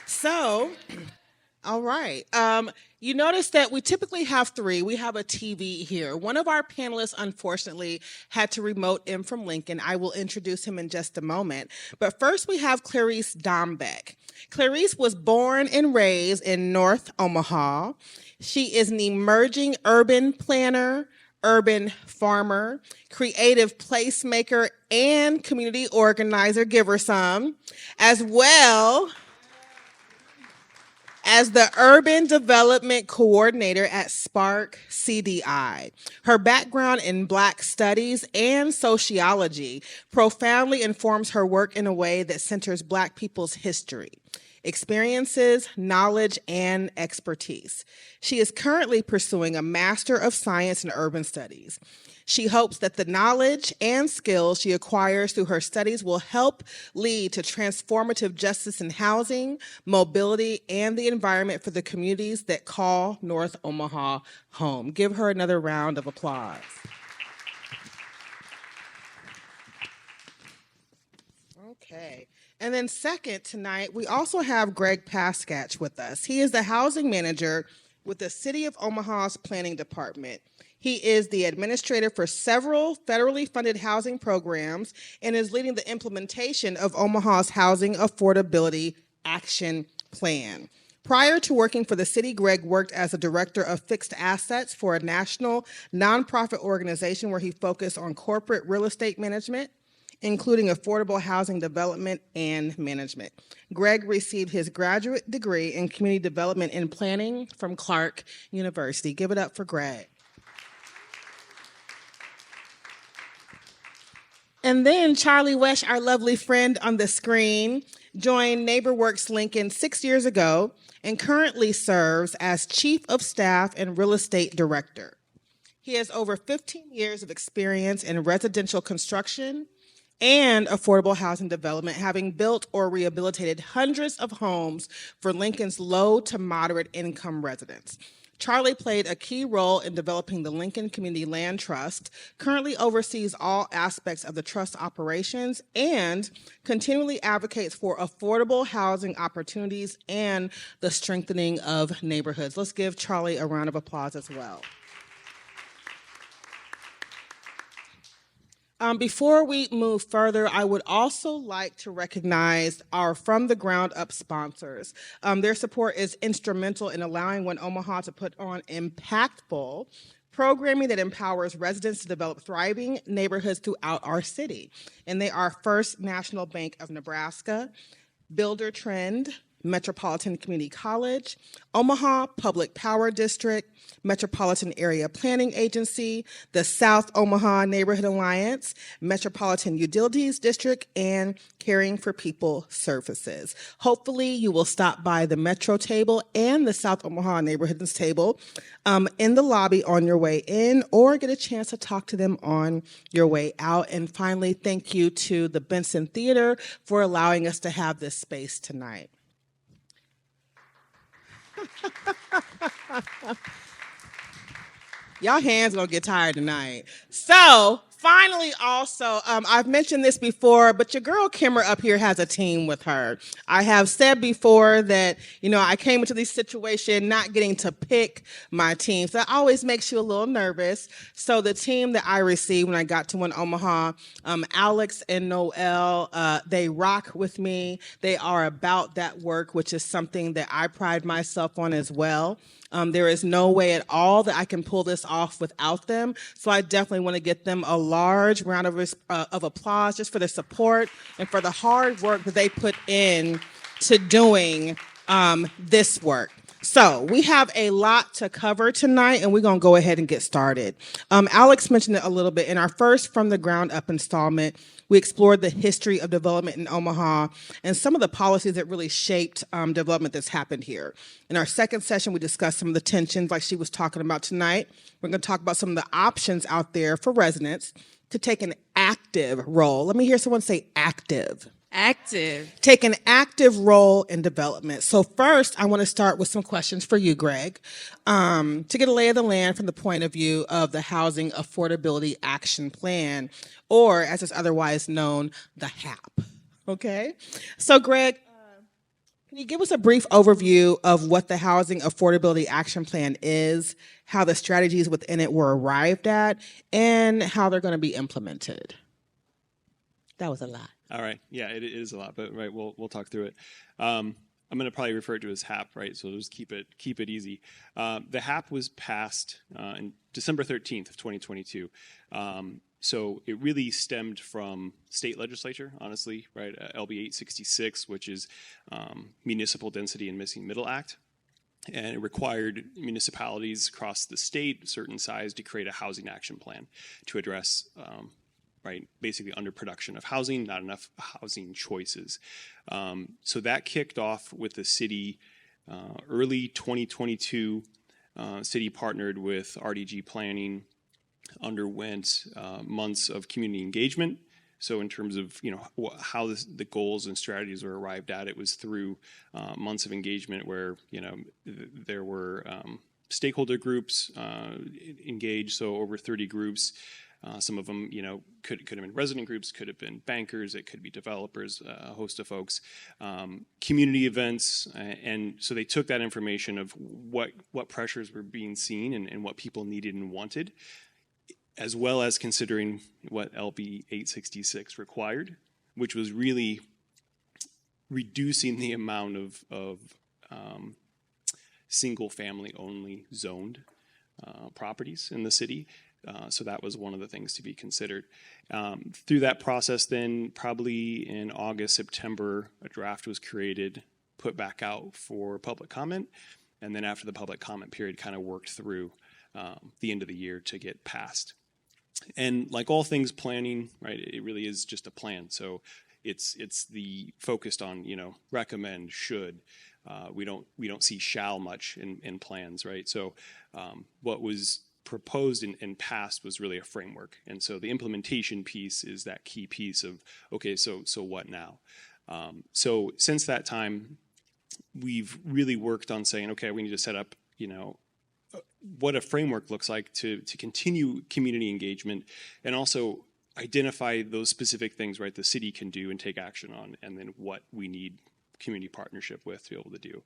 So, all right. You notice that we typically have three. We have a TV here. One of our panelists, unfortunately, had to remote in from Lincoln. I will introduce him in just a moment. But first, we have Clarice Dombeck. Clarice was born and raised in North Omaha. She is an emerging urban planner, urban farmer, creative placemaker, and community organizer. Give her some. As well as the Urban Development Coordinator at Spark CDI. Her background in Black studies and sociology profoundly informs her work in a way that centers Black people's history, experiences, knowledge, and expertise. She is currently pursuing a Master of Science in Urban Studies. She hopes that the knowledge and skills she acquires through her studies will help lead to transformative justice in housing, mobility, and the environment for the communities that call North Omaha home. Give her another round of applause. Okay. And then second tonight, we also have Greg Paskach with us. He is the housing manager with the City of Omaha's Planning Department. He is the administrator for several federally funded housing programs and is leading the implementation of Omaha's Housing Affordability Action Plan. Prior to working for the city, Greg worked as a director of fixed assets for a national nonprofit organization where he focused on corporate real estate management, including affordable housing development and management. Greg received his graduate degree in community development and planning from Clark University. Give it up for Greg. And then Charlie Wesche, our lovely friend on the screen, joined NeighborWorks Lincoln 6 years ago and currently serves as Chief of Staff and Real Estate Director. He has over 15 years of experience in residential construction and affordable housing development, having built or rehabilitated hundreds of homes for Lincoln's low to moderate income residents. Charlie played a key role in developing the Lincoln Community Land Trust, currently oversees all aspects of the trust operations, and continually advocates for affordable housing opportunities and the strengthening of neighborhoods. Let's give Charlie a round of applause as well. Before we move further, I would also like to recognize our From the Ground Up sponsors. Their support is instrumental in allowing One Omaha to put on impactful programming that empowers residents to develop thriving neighborhoods throughout our city. And they are First National Bank of Nebraska, Builder Trend, Metropolitan Community College, Omaha Public Power District, Metropolitan Area Planning Agency, the South Omaha Neighborhood Alliance, Metropolitan Utilities District, and Caring for People Services. Hopefully you will stop by the Metro table and the South Omaha Neighborhoods table in the lobby on your way in, or get a chance to talk to them on your way out. And finally, thank you to the Benson Theater for allowing us to have this space tonight. Y'all hands gonna get tired tonight. So finally, also, I've mentioned this before, but your girl Kimara up here has a team with her. I have said before that, I came into this situation not getting to pick my team. So that always makes you a little nervous. So the team that I received when I got to One Omaha, Alex and Noel, they rock with me. They are about that work, which is something that I pride myself on as well. There is no way at all that I can pull this off without them. So I definitely want to get them a large round of applause just for the support and for the hard work that they put in to doing this work. So we have a lot to cover tonight, and we're going to go ahead and get started. Alex mentioned it a little bit. In our first From the Ground Up installment, we explored the history of development in Omaha and some of the policies that really shaped development that's happened here. In our second session, we discussed some of the tensions like she was talking about tonight. We're going to talk about some of the options out there for residents to take an active role. Let me hear someone say active. Active. Take an active role in development. So first, I want to start with some questions for you, Greg, to get a lay of the land from the point of view of the Housing Affordability Action Plan, or as it's otherwise known, the HAP. Okay? So Greg, Can you give us a brief overview of what the Housing Affordability Action Plan is, how the strategies within it were arrived at, and how they're going to be implemented? That was a lot. All right. Yeah, it is a lot, but right, we'll talk through it. I'm going to probably refer to it as HAP, right? So just keep it easy. The HAP was passed on December 13th of 2022. So it really stemmed from state legislature, honestly, right? LB 866, which is Municipal Density and Missing Middle Act. And it required municipalities across the state, certain size, to create a housing action plan to address basically underproduction of housing, not enough housing choices. So that kicked off with the city early 2022. City partnered with RDG Planning, underwent months of community engagement. So in terms of how the goals and strategies were arrived at, it was through months of engagement where there were stakeholder groups engaged, so over 30 groups. Some of them, could have been resident groups, could have been bankers, it could be developers, a host of folks, community events, and so they took that information of what pressures were being seen and what people needed and wanted, as well as considering what LB 866 required, which was really reducing the amount of single-family only zoned properties in the city. So that was one of the things to be considered. Through that process then, probably in August, September, a draft was created, put back out for public comment, and then after the public comment period kind of worked through the end of the year to get passed. And like all things planning, right, it really is just a plan. So it's the focused on, recommend, should. We don't see shall much in plans, right? So what was proposed and passed was really a framework, and so the implementation piece is that key piece of okay, so what now? So since that time, we've really worked on saying, okay, we need to set up, what a framework looks like to continue community engagement, and also identify those specific things, right, the city can do and take action on, and then what we need community partnership with to be able to do.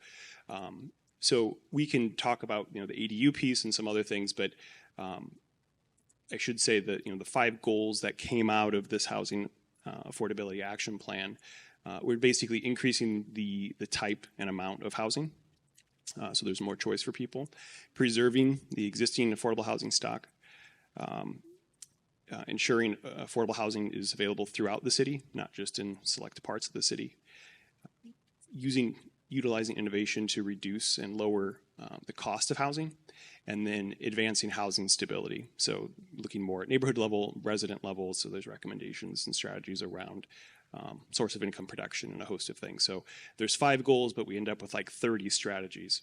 So we can talk about the ADU piece and some other things, but I should say that the 5 goals that came out of this housing affordability action plan were basically increasing the type and amount of housing, so there's more choice for people, preserving the existing affordable housing stock, ensuring affordable housing is available throughout the city, not just in select parts of the city, utilizing innovation to reduce and lower the cost of housing, and then advancing housing stability. So looking more at neighborhood level, resident level, so there's recommendations and strategies around source of income production and a host of things. So there's 5 goals, but we end up with like 30 strategies.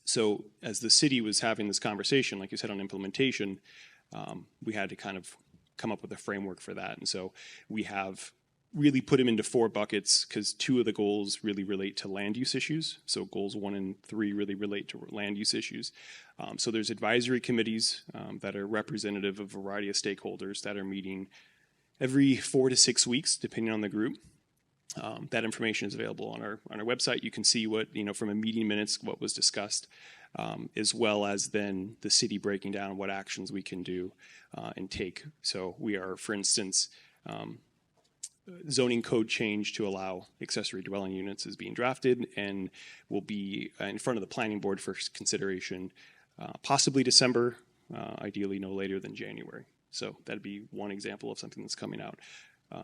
So as the city was having this conversation, like you said, on implementation, we had to kind of come up with a framework for that. And so we have really put them into 4 buckets because 2 of the goals really relate to land use issues. So goals 1 and 3 really relate to land use issues. So there's advisory committees that are representative of a variety of stakeholders that are meeting every 4 to 6 weeks, depending on the group. That information is available on our website. You can see what, from a meeting minutes, what was discussed, as well as then the city breaking down what actions we can do and take. So we are, for instance, zoning code change to allow accessory dwelling units is being drafted and will be in front of the planning board for consideration possibly December, ideally no later than January. So that'd be one example of something that's coming out,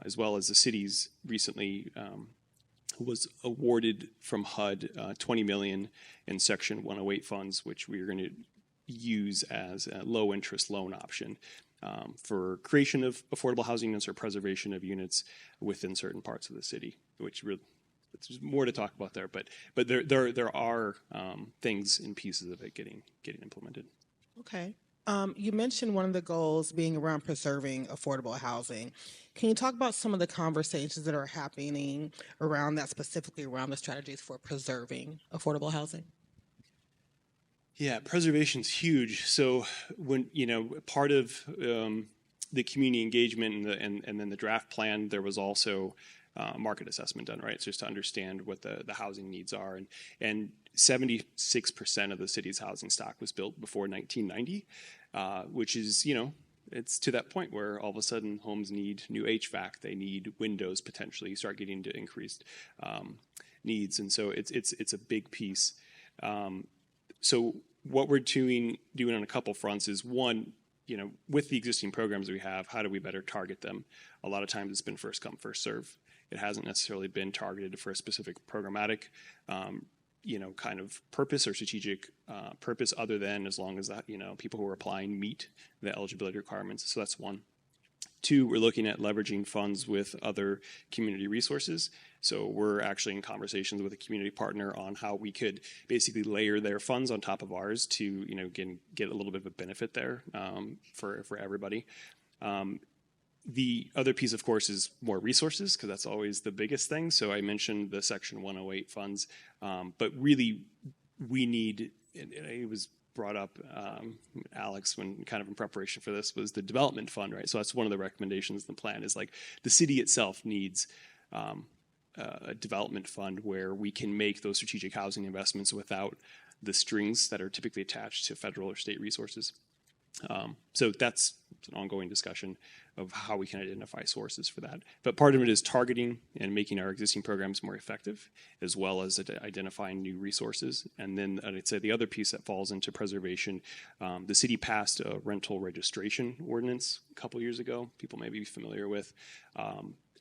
as well as the city's recently was awarded from HUD $20 million in Section 108 funds, which we are going to use as a low interest loan option for creation of affordable housing units or preservation of units within certain parts of the city, which really, there's more to talk about there, but there are things and pieces of it getting implemented. Okay. You mentioned one of the goals being around preserving affordable housing. Can you talk about some of the conversations that are happening around that, specifically around the strategies for preserving affordable housing? Yeah, preservation's huge. So when part of the community engagement and then the draft plan, there was also market assessment done, right? So just to understand what the housing needs are. And 76% of the city's housing stock was built before 1990, which is, it's to that point where all of a sudden homes need new HVAC, they need windows potentially. You start getting to increased needs, and so it's a big piece. So what we're doing on a couple fronts is one, with the existing programs we have, how do we better target them? A lot of times it's been first come, first serve. It hasn't necessarily been targeted for a specific programmatic, kind of purpose or strategic purpose, other than as long as that, people who are applying meet the eligibility requirements. So that's one. Two, we're looking at leveraging funds with other community resources. So we're actually in conversations with a community partner on how we could basically layer their funds on top of ours to, get a little bit of a benefit there for everybody. The other piece, of course, is more resources, because that's always the biggest thing. So I mentioned the Section 108 funds, but really we need, it was brought up, Alex, when kind of in preparation for this, was the development fund, right? So that's one of the recommendations in the plan, is like the city itself needs a development fund where we can make those strategic housing investments without the strings that are typically attached to federal or state resources. So that's an ongoing discussion of how we can identify sources for that. But part of it is targeting and making our existing programs more effective, as well as identifying new resources. And then I'd say the other piece that falls into preservation, the city passed a rental registration ordinance a couple years ago, people may be familiar with.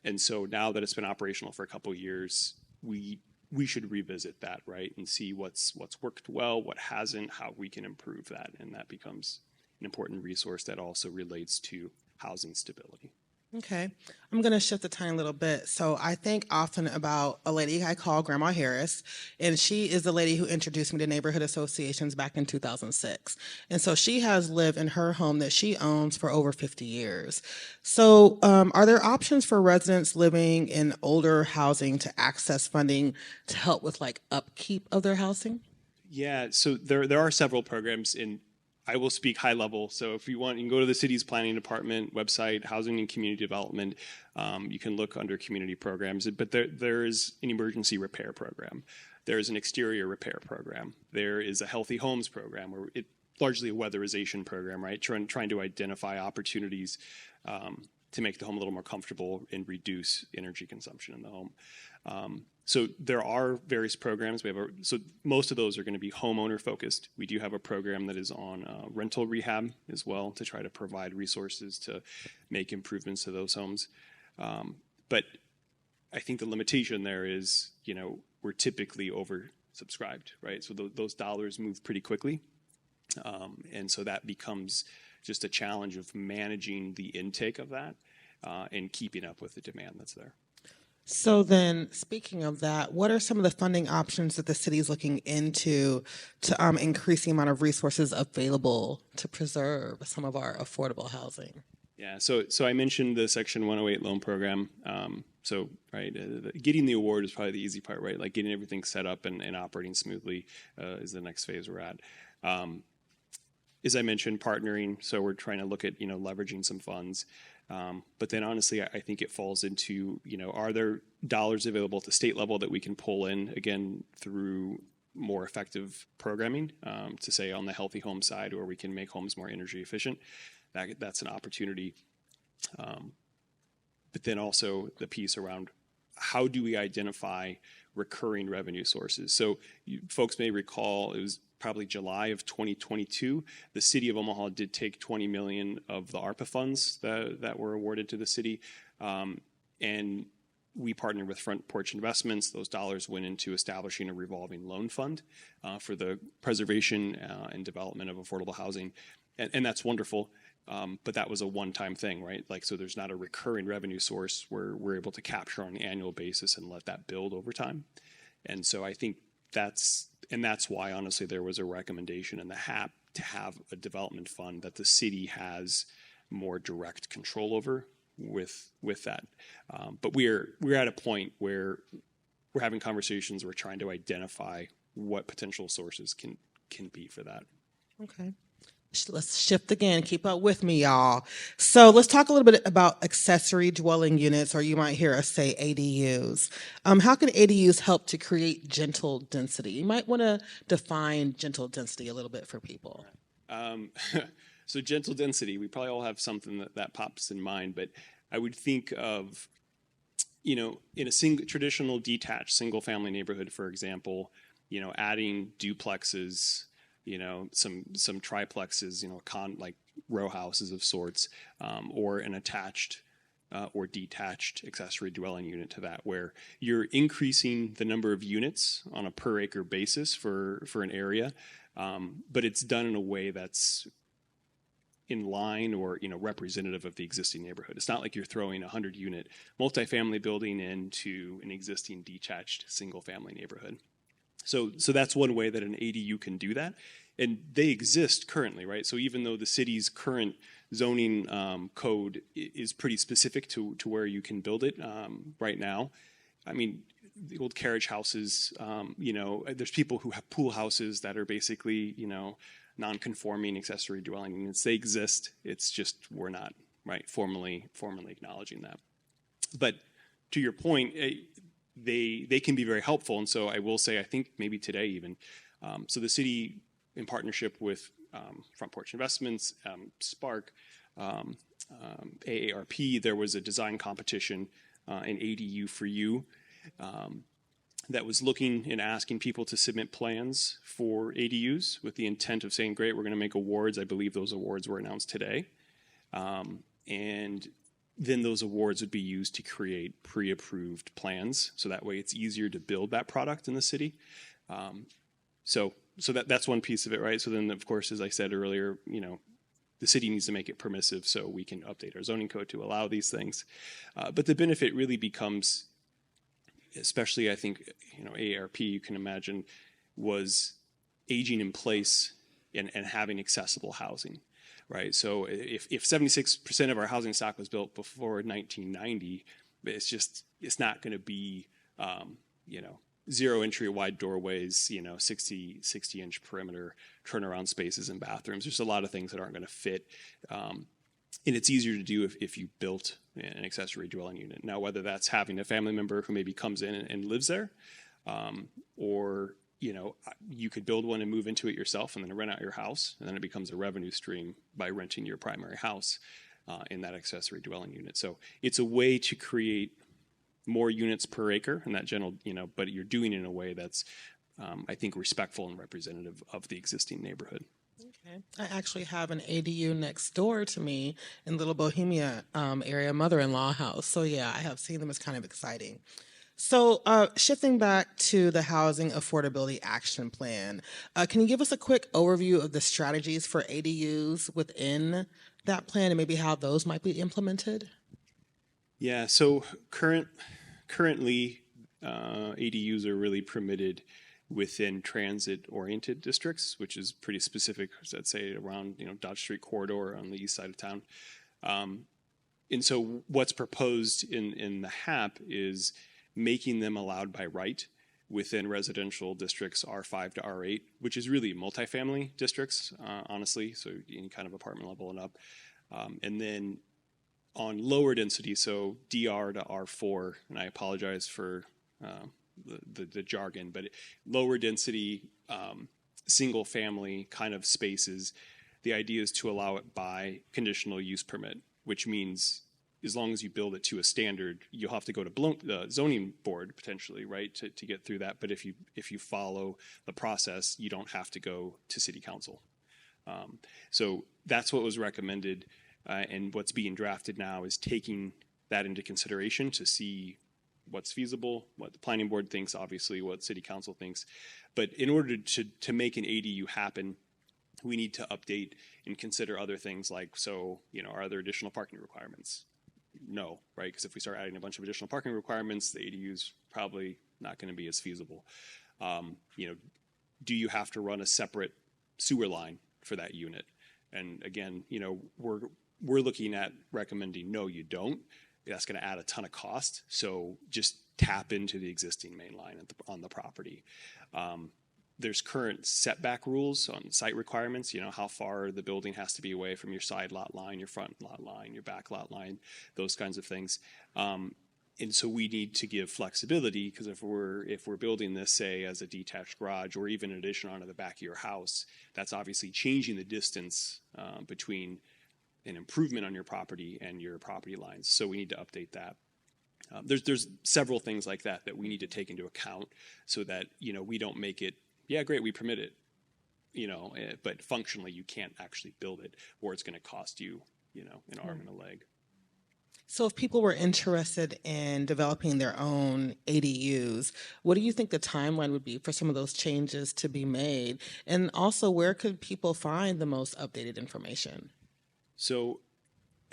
And so now that it's been operational for a couple years, we should revisit that, right, and see what's worked well, what hasn't, how we can improve that. And that becomes an important resource that also relates to housing stability. Okay. I'm going to shift the time a little bit. So I think often about a lady I call Grandma Harris, and she is the lady who introduced me to neighborhood associations back in 2006. And so she has lived in her home that she owns for over 50 years. So are there options for residents living in older housing to access funding to help with like upkeep of their housing? Yeah, so there are several programs I will speak high level. So if you want, you can go to the city's planning department website, housing and community development. You can look under community programs, but there is an emergency repair program. There is an exterior repair program. There is a healthy homes program, where largely a weatherization program, right? Trying to identify opportunities to make the home a little more comfortable and reduce energy consumption in the home. So there are various programs. So most of those are going to be homeowner focused. We do have a program that is on rental rehab as well, to try to provide resources to make improvements to those homes. But I think the limitation there is, we're typically oversubscribed, right? So those dollars move pretty quickly. And so that becomes just a challenge of managing the intake of that and keeping up with the demand that's there. So then, speaking of that, what are some of the funding options that the city is looking into to increase the amount of resources available to preserve some of our affordable housing? Yeah, so I mentioned the Section 108 loan program. Getting the award is probably the easy part, right? Like getting everything set up and operating smoothly is the next phase we're at. As I mentioned, partnering. So we're trying to look at leveraging some funds. But then honestly, I think it falls into, are there dollars available at the state level that we can pull in, again, through more effective programming, to say on the healthy home side, where we can make homes more energy efficient. That's an opportunity. But then also the piece around how do we identify recurring revenue sources? So folks may recall, it was probably July of 2022, the city of Omaha did take $20 million of the ARPA funds that were awarded to the city. And we partnered with Front Porch Investments. Those dollars went into establishing a revolving loan fund for the preservation and development of affordable housing. And that's wonderful. But that was a one-time thing, right? So there's not a recurring revenue source where we're able to capture on an annual basis and let that build over time. And so I think that's why, honestly, there was a recommendation in the HAP to have a development fund that the city has more direct control over with that. But we're at a point where we're having conversations. We're trying to identify what potential sources can be for that. Okay. Let's shift again. Keep up with me, y'all. So let's talk a little bit about accessory dwelling units, or you might hear us say ADUs. How can ADUs help to create gentle density? You might want to define gentle density a little bit for people. Um, so gentle density, we probably all have something that pops in mind, but I would think of, in a traditional detached single family neighborhood, for example, adding duplexes, some triplexes, like row houses of sorts, or an attached or detached accessory dwelling unit to that, where you're increasing the number of units on a per acre basis for an area, but it's done in a way that's in line or representative of the existing neighborhood. It's not like you're throwing a 100-unit multifamily building into an existing detached single family neighborhood. So that's one way that an ADU can do that, and they exist currently, right? So even though the city's current zoning code is pretty specific to where you can build it right now, I mean, the old carriage houses, there's people who have pool houses that are basically, non-conforming accessory dwelling units. They exist. It's just we're not formally acknowledging that. But to your point, they can be very helpful. And so I will say, I think maybe today even, so the city, in partnership with Front Porch Investments, Spark, AARP, there was a design competition, an ADU for You, that was looking and asking people to submit plans for ADUs with the intent of saying, great, we're going to make awards. I believe those awards were announced today. And then those awards would be used to create pre-approved plans. So that way it's easier to build that product in the city. So that's one piece of it, right? So then, of course, as I said earlier, the city needs to make it permissive so we can update our zoning code to allow these things. But the benefit really becomes, especially I think, AARP, you can imagine, was aging in place and having accessible housing, right? So if 76% of our housing stock was built before 1990, it's not going to be, zero entry wide doorways, 60-inch perimeter turnaround spaces and bathrooms. There's a lot of things that aren't going to fit. And it's easier to do if you built an accessory dwelling unit. Now, whether that's having a family member who maybe comes in and lives there, or you could build one and move into it yourself and then rent out your house, and then it becomes a revenue stream by renting your primary house in that accessory dwelling unit. So it's a way to create more units per acre, and that general, but you're doing it in a way that's, I think, respectful and representative of the existing neighborhood. Okay. I actually have an ADU next door to me in Little Bohemia area, mother-in-law house. So yeah, I have seen them. It's kind of exciting. So shifting back to the Housing Affordability Action Plan, can you give us a quick overview of the strategies for ADUs within that plan and maybe how those might be implemented? Yeah, so currently ADUs are really permitted within transit-oriented districts, which is pretty specific, let's say around Dodge Street corridor on the east side of town. And so what's proposed in the HAP is making them allowed by right within residential districts R5 to R8, which is really multifamily districts, honestly, so any kind of apartment level and up. And then on lower density, so DR to R4, and I apologize for the jargon, but lower density single family kind of spaces, the idea is to allow it by conditional use permit, which means as long as you build it to a standard, you'll have to go to the zoning board potentially, right, to get through that. But if you follow the process, you don't have to go to city council. So that's what was recommended, and what's being drafted now is taking that into consideration to see what's feasible, what the planning board thinks, obviously what city council thinks. But in order to make an ADU happen, we need to update and consider other things like, are there additional parking requirements? No, right? Because if we start adding a bunch of additional parking requirements, the ADU is probably not going to be as feasible. Do you have to run a separate sewer line for that unit? And again, we're looking at recommending no, you don't. That's going to add a ton of cost. So just tap into the existing main line on the property. there's current setback rules on site requirements, how far the building has to be away from your side lot line, your front lot line, your back lot line, those kinds of things. And so we need to give flexibility, because if we're building this, say, as a detached garage or even an addition onto the back of your house, that's obviously changing the distance between an improvement on your property and your property lines. So we need to update that. There's several things like that we need to take into account, so that we don't make it, yeah, great, we permit it, but functionally you can't actually build it, or it's going to cost you an arm and a leg. So if people were interested in developing their own ADUs, what do you think the timeline would be for some of those changes to be made? And also, where could people find the most updated information? So,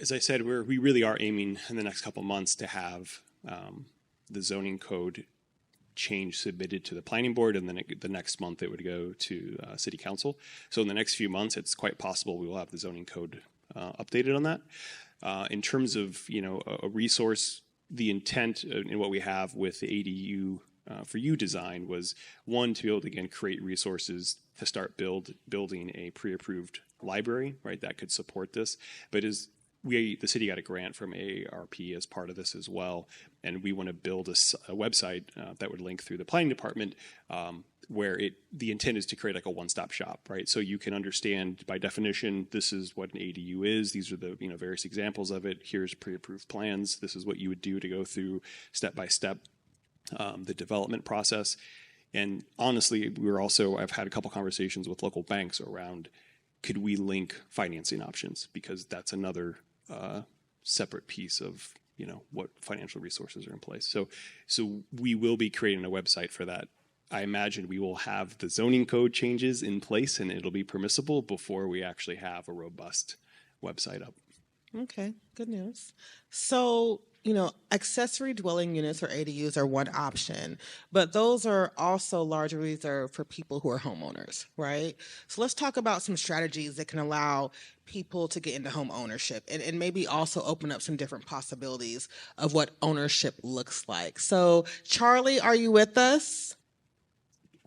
as I said, we really are aiming in the next couple of months to have the zoning code change submitted to the planning board, and then the next month it would go to city council. So in the next few months, it's quite possible we will have the zoning code updated on that. In terms of a resource, the intent in what we have with the ADU for you design was, one, to be able to again create resources to start building a pre-approved library, right, that could support this. But the city got a grant from AARP as part of this as well, and we want to build a website that would link through the planning department, where the intent is to create like a one-stop shop, right? So you can understand by definition, this is what an ADU is. These are the various examples of it. Here's pre-approved plans. This is what you would do to go through step by step the development process. And honestly, I've had a couple conversations with local banks around, could we link financing options, because that's another separate piece of what financial resources are in place. So we will be creating a website for that. I imagine we will have the zoning code changes in place and it'll be permissible before we actually have a robust website up. Okay, good news. So, accessory dwelling units, or ADUs, are one option, but those are also largely reserved for people who are homeowners, right? So let's talk about some strategies that can allow people to get into home ownership, and maybe also open up some different possibilities of what ownership looks like. So, Charlie, are you with us?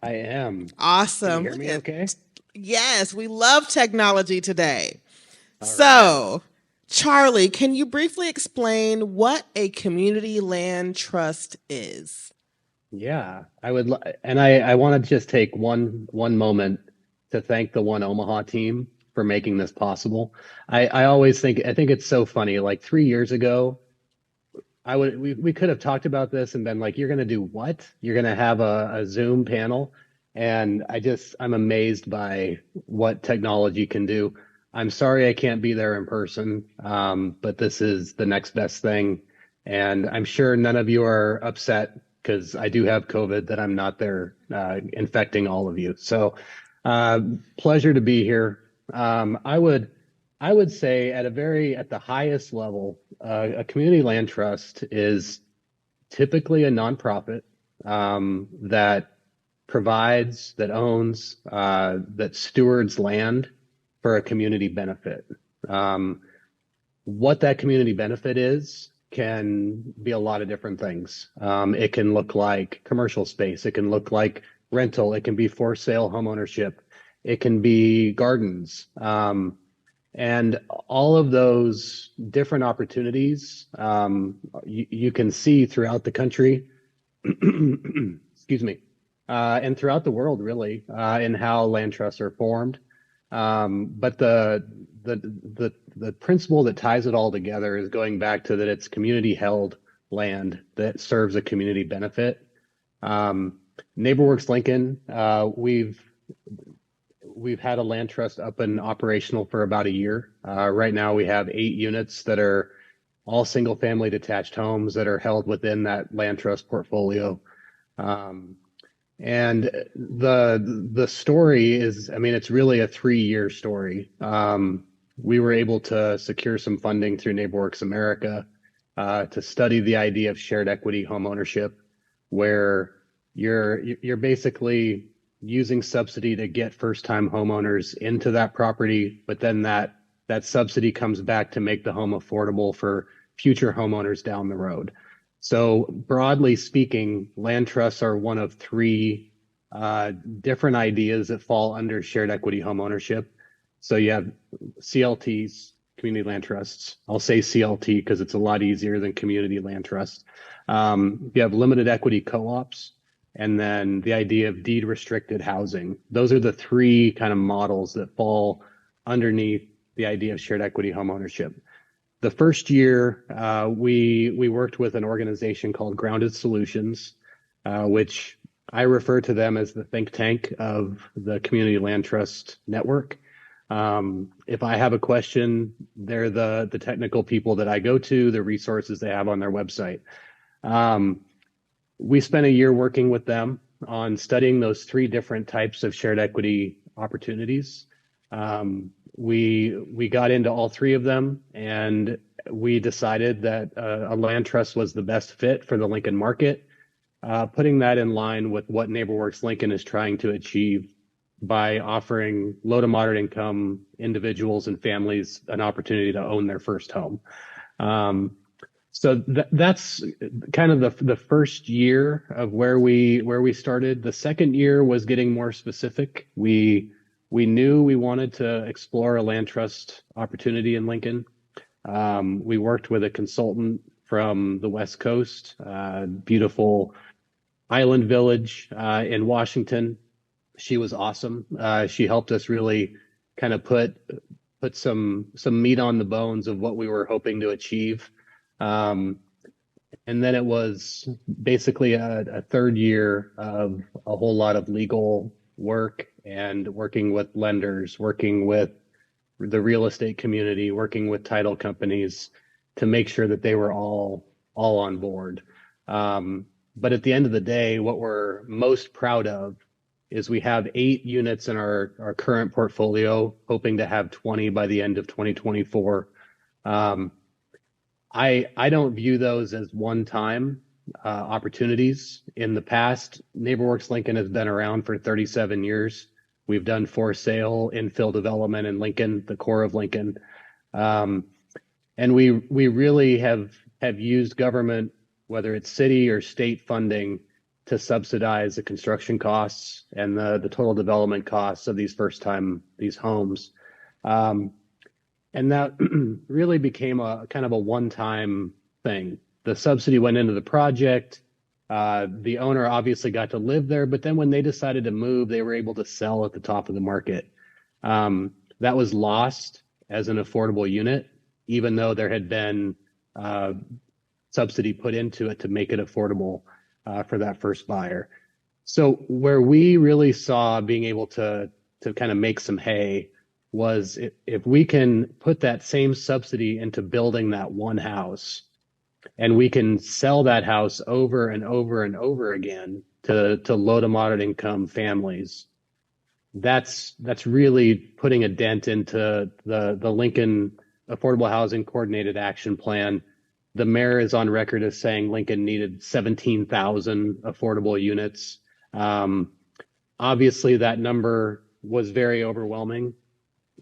I am. Awesome. Can you hear me okay? Yes, we love technology today. All So, Charlie, can you briefly explain what a community land trust is? Yeah, I would, and I want to just take one moment to thank the One Omaha team for making this possible. I always think it's so funny. Like 3 years ago, we could have talked about this and been like, you're going to do what? You're going to have a Zoom panel, and I'm amazed by what technology can do. I'm sorry I can't be there in person, but this is the next best thing. And I'm sure none of you are upset, because I do have COVID, that I'm not there infecting all of you. So pleasure to be here. I would say at the highest level, a community land trust is typically a nonprofit that provides, that owns, that stewards land for a community benefit. What that community benefit is can be a lot of different things. It can look like commercial space. It can look like rental. It can be for sale homeownership. It can be gardens. And all of those different opportunities you can see throughout the country, excuse me, and throughout the world, really, in how land trusts are formed. But the principle that ties it all together is going back to that it's community held land that serves a community benefit. NeighborWorks Lincoln, we've had a land trust up and operational for about a year. Right now we have 8 units that are all single family detached homes that are held within that land trust portfolio. And the story is, it's really a 3-year story. We were able to secure some funding through NeighborWorks America to study the idea of shared equity home ownership, where you're basically using subsidy to get first-time homeowners into that property, but then that subsidy comes back to make the home affordable for future homeowners down the road. So broadly speaking, land trusts are one of 3 different ideas that fall under shared equity home ownership. So you have CLTs, community land trusts. I'll say CLT because it's a lot easier than community land trust. You have limited equity co-ops, and then the idea of deed restricted housing. Those are the three kind of models that fall underneath the idea of shared equity home ownership. The first year, we worked with an organization called Grounded Solutions, which I refer to them as the think tank of the Community Land Trust Network. If I have a question, they're the technical people that I go to, the resources they have on their website. We spent a year working with them on studying those three different types of shared equity opportunities. We got into all three of them, and we decided that a land trust was the best fit for the Lincoln market, putting that in line with what NeighborWorks Lincoln is trying to achieve by offering low to moderate income individuals and families an opportunity to own their first home. So that's kind of the first year of where we started. The second year was getting more specific. We knew we wanted to explore a land trust opportunity in Lincoln. We worked with a consultant from the West Coast, beautiful island village in Washington. She was awesome. She helped us really kind of put some meat on the bones of what we were hoping to achieve. And then it was basically a third year of a whole lot of legal work and working with lenders, working with the real estate community, working with title companies to make sure that they were all on board. But at the end of the day, what we're most proud of is we have 8 units in our current portfolio, hoping to have 20 by the end of 2024. I don't view those as one-time opportunities. In the past, NeighborWorks Lincoln has been around for 37 years. We've done for sale infill development in Lincoln, the core of Lincoln. And we really have used government, whether it's city or state funding, to subsidize the construction costs and the total development costs of these these homes. And that really became a kind of a one-time thing. The subsidy went into the project. The owner obviously got to live there, but then when they decided to move, they were able to sell at the top of the market. That was lost as an affordable unit, even though there had been subsidy put into it to make it affordable for that first buyer. So where we really saw being able to kind of make some hay was if we can put that same subsidy into building that one house, and we can sell that house over and over and over again to low to moderate income families, that's really putting a dent into the Lincoln Affordable Housing Coordinated Action Plan. The mayor is on record as saying Lincoln needed 17,000 affordable units. Obviously, that number was very overwhelming.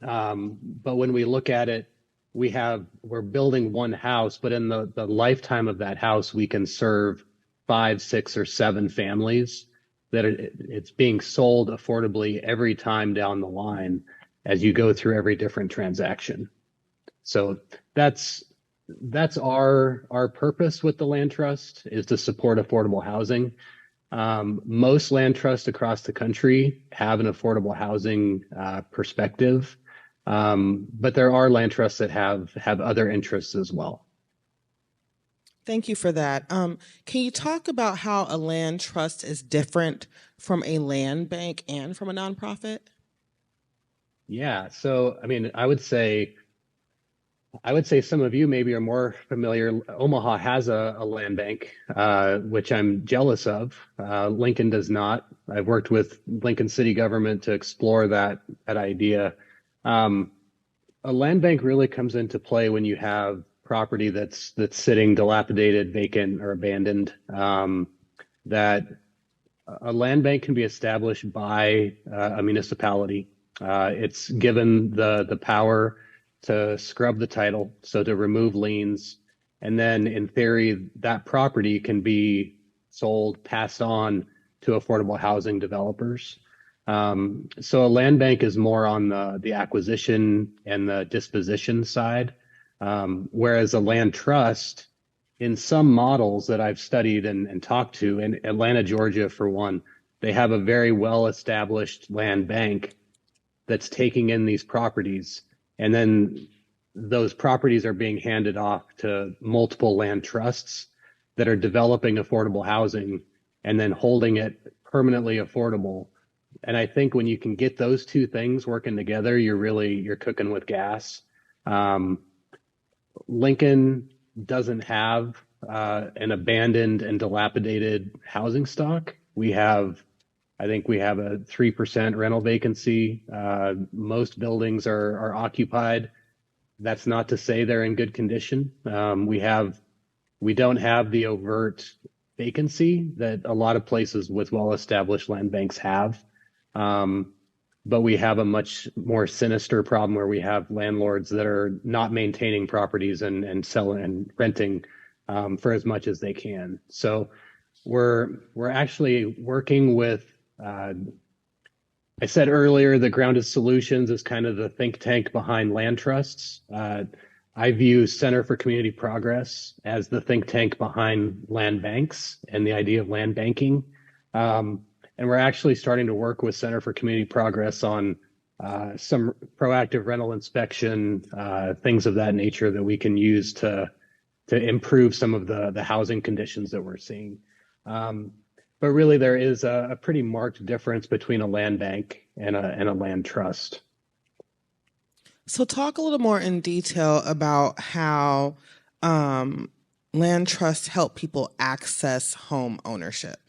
But when we look at it, we're building one house, but in the lifetime of that house, we can serve 5, 6, or 7 families that it's being sold affordably every time down the line as you go through every different transaction. So that's our purpose with the land trust, is to support affordable housing. Most land trusts across the country have an affordable housing perspective. But there are land trusts that have other interests as well. Thank you for that. Can you talk about how a land trust is different from a land bank and from a nonprofit? Yeah. So, I mean, I would say some of you maybe are more familiar. Omaha has a land bank, which I'm jealous of. Lincoln does not. I've worked with Lincoln City government to explore that idea. A land bank really comes into play when you have property that's sitting dilapidated, vacant, or abandoned. That a land bank can be established by a municipality. It's given the power to scrub the title, so to remove liens, and then in theory, that property can be sold, passed on to affordable housing developers. So a land bank is more on the acquisition and the disposition side, whereas a land trust, in some models that I've studied and talked to, in Atlanta, Georgia, for one, they have a very well-established land bank that's taking in these properties, and then those properties are being handed off to multiple land trusts that are developing affordable housing and then holding it permanently affordable. And I think when you can get those two things working together, you're cooking with gas. Lincoln doesn't have an abandoned and dilapidated housing stock. I think we have a 3% rental vacancy. Most buildings are occupied. That's not to say they're in good condition. We don't have the overt vacancy that a lot of places with well-established land banks have. But we have a much more sinister problem where we have landlords that are not maintaining properties and selling and renting for as much as they can. So we're actually working with, I said earlier, the Grounded Solutions is kind of the think tank behind land trusts. I view Center for Community Progress as the think tank behind land banks and the idea of land banking. And we're actually starting to work with Center for Community Progress on some proactive rental inspection, things of that nature that we can use to improve some of the housing conditions that we're seeing. But really, there is a pretty marked difference between a land bank and a land trust. So talk a little more in detail about how land trusts help people access home ownership.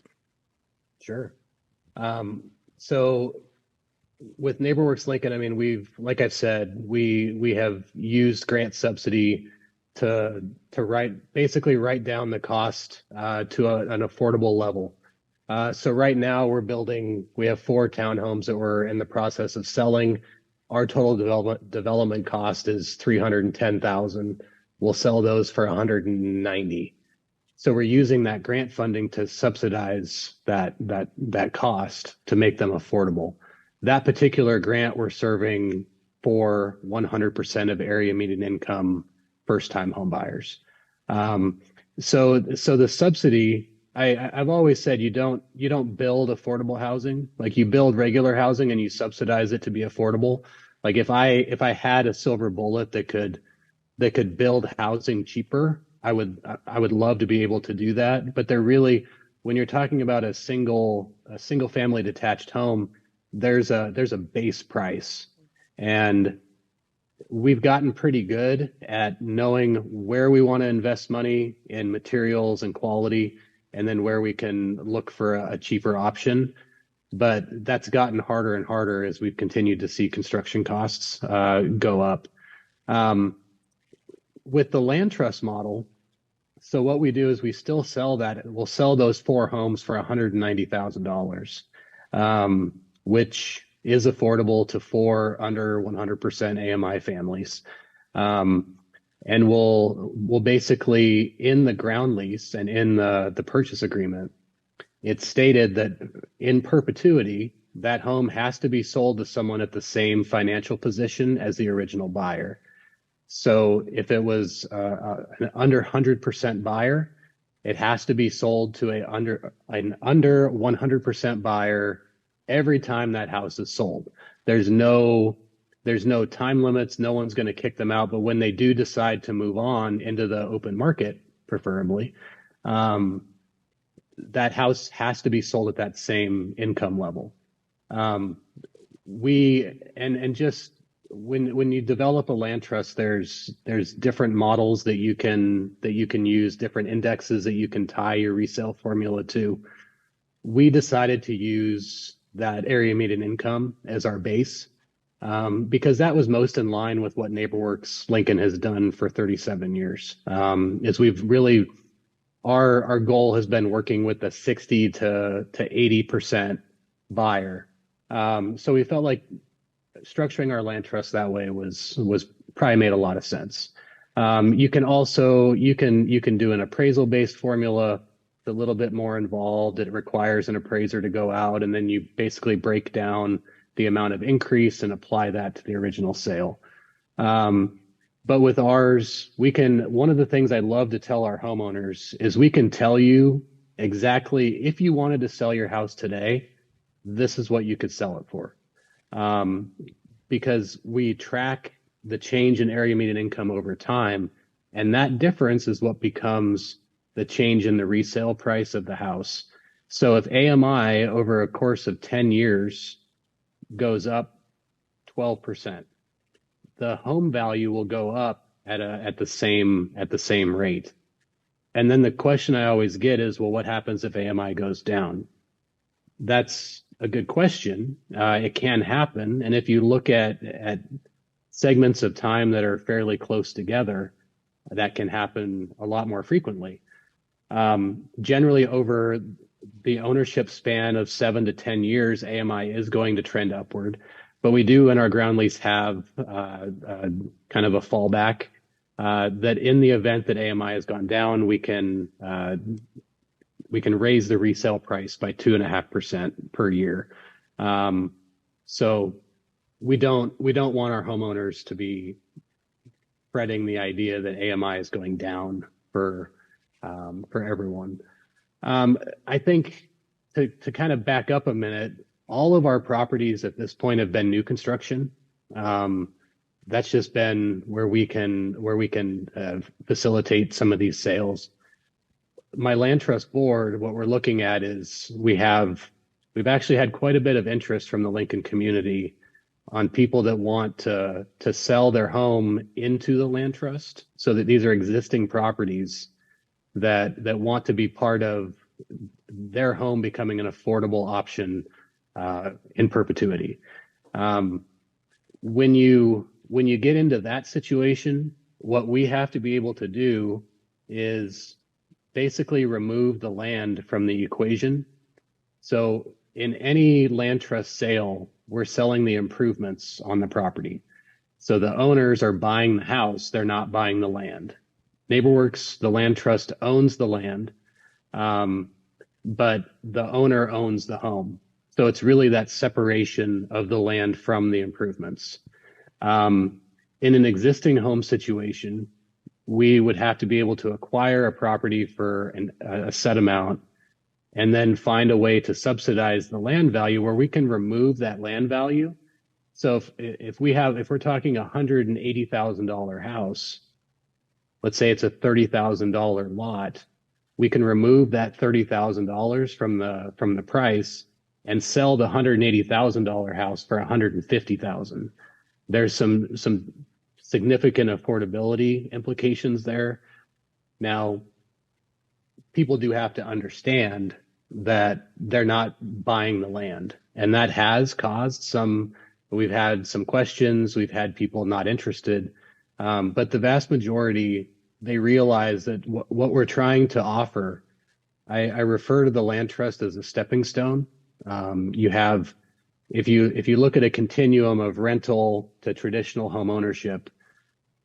Sure. So with NeighborWorks Lincoln, I mean, like I've said, we have used grant subsidy to basically write down the cost to an affordable level. So right now we have 4 townhomes that we're in the process of selling. Our total development cost is $310,000. We'll sell those for $190,000. So we're using that grant funding to subsidize that cost to make them affordable. That particular grant we're serving for 100% of area median income first-time home buyers. So the subsidy, I've always said you don't build affordable housing. Like, you build regular housing and you subsidize it to be affordable. Like, if I had a silver bullet that could build housing cheaper, I would love to be able to do that. But they're really, when you're talking about a single family detached home, there's a base price, and we've gotten pretty good at knowing where we want to invest money in materials and quality, and then where we can look for a cheaper option. But that's gotten harder and harder as we've continued to see construction costs go up. With the land trust model, so what we do is we still sell that. We'll sell those 4 homes for $190,000, which is affordable to 4 under 100% AMI families. And we'll basically, in the ground lease and in the purchase agreement, it's stated that in perpetuity, that home has to be sold to someone at the same financial position as the original buyer. So if it was an under 100% buyer, it has to be sold to an under 100% buyer every time that house is sold. There's no time limits. No one's going to kick them out. But when they do decide to move on into the open market, preferably, that house has to be sold at that same income level. When you develop a land trust, there's different models that you can use, different indexes that you can tie your resale formula to. We decided to use that area median income as our base, because that was most in line with what NeighborWorks Lincoln has done for 37 years. As we've really, our goal has been working with the 60 to 80% buyer. So we felt like structuring our land trust that way was probably made a lot of sense. You can do an appraisal based formula It's a little bit more involved. It requires an appraiser to go out, and then you basically break down the amount of increase and apply that to the original sale. But with ours, one of the things I love to tell our homeowners is we can tell you exactly if you wanted to sell your house today, this is what you could sell it for. Um, because we track the change in area median income over time, and that difference is what becomes the change in the resale price of the house. So if AMI over a course of 10 years goes up 12%, the home value will go up at the same rate. And then the question I always get is, well, what happens if AMI goes down? That's a good question. It can happen. And if you look at segments of time that are fairly close together, that can happen a lot more frequently. Generally, over the ownership span of 7 to 10 years, AMI is going to trend upward. But we do in our ground lease have kind of a fallback that in the event that AMI has gone down, we can raise the resale price by 2.5% per year. So we don't want our homeowners to be fretting the idea that AMI is going down for everyone. I think to kind of back up a minute, all of our properties at this point have been new construction. That's just been where we can facilitate some of these sales. My land trust board, what we're looking at is we've actually had quite a bit of interest from the Lincoln community on people that want to sell their home into the land trust, so that these are existing properties that want to be part of their home becoming an affordable option in perpetuity. When you get into that situation, what we have to be able to do is basically remove the land from the equation. So in any land trust sale, we're selling the improvements on the property. So the owners are buying the house, they're not buying the land. NeighborWorks, the land trust, owns the land, but the owner owns the home. So it's really that separation of the land from the improvements. In an existing home situation, we would have to be able to acquire a property for a set amount and then find a way to subsidize the land value where we can remove that land value. So if we're talking $180,000 house, let's say it's a $30,000 lot, we can remove that $30,000 from the price and sell the $180,000 house for $150,000. There's some significant affordability implications there. Now, people do have to understand that they're not buying the land, and that has caused some. We've had some questions. We've had people not interested, but the vast majority, they realize that what we're trying to offer. I refer to the land trust as a stepping stone. You have, if you look at a continuum of rental to traditional home ownership,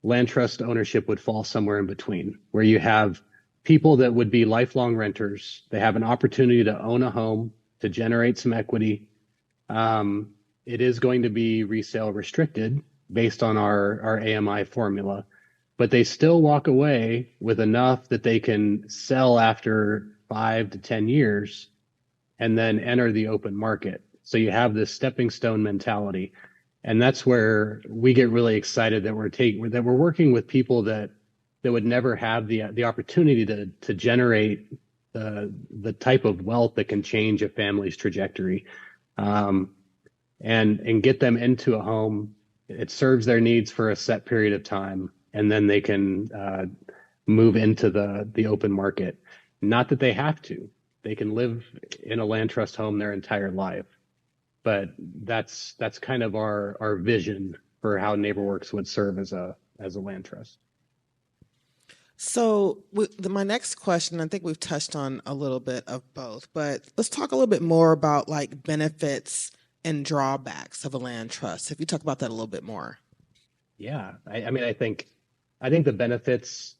land trust ownership would fall somewhere in between, where you have people that would be lifelong renters. They have an opportunity to own a home, to generate some equity. It is going to be resale restricted based on our AMI formula, but they still walk away with enough that they can sell after 5 to 10 years and then enter the open market. So you have this stepping stone mentality. And that's where we get really excited that we're working with people that would never have the opportunity to generate the type of wealth that can change a family's trajectory, and get them into a home. It serves their needs for a set period of time, and then they can move into the open market. Not that they have to. They can live in a land trust home their entire life. But that's kind of our vision for how NeighborWorks would serve as a land trust. So my next question, I think we've touched on a little bit of both, but let's talk a little bit more about like benefits and drawbacks of a land trust. If you talk about that a little bit more. Yeah, I mean, I think the benefits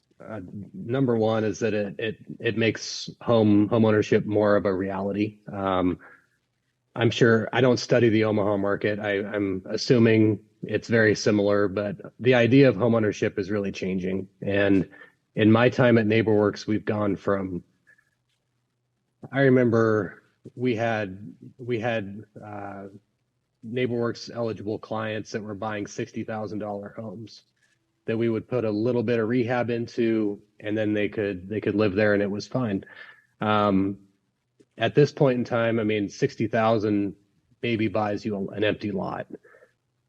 Number one is that it makes home ownership more of a reality. I'm sure I don't study the Omaha market. I'm assuming it's very similar, but the idea of homeownership is really changing. And in my time at NeighborWorks, we've gone from, I remember we had NeighborWorks eligible clients that were buying $60,000 homes that we would put a little bit of rehab into, and then they could live there and it was fine. At this point in time, I mean, 60,000 maybe buys you an empty lot.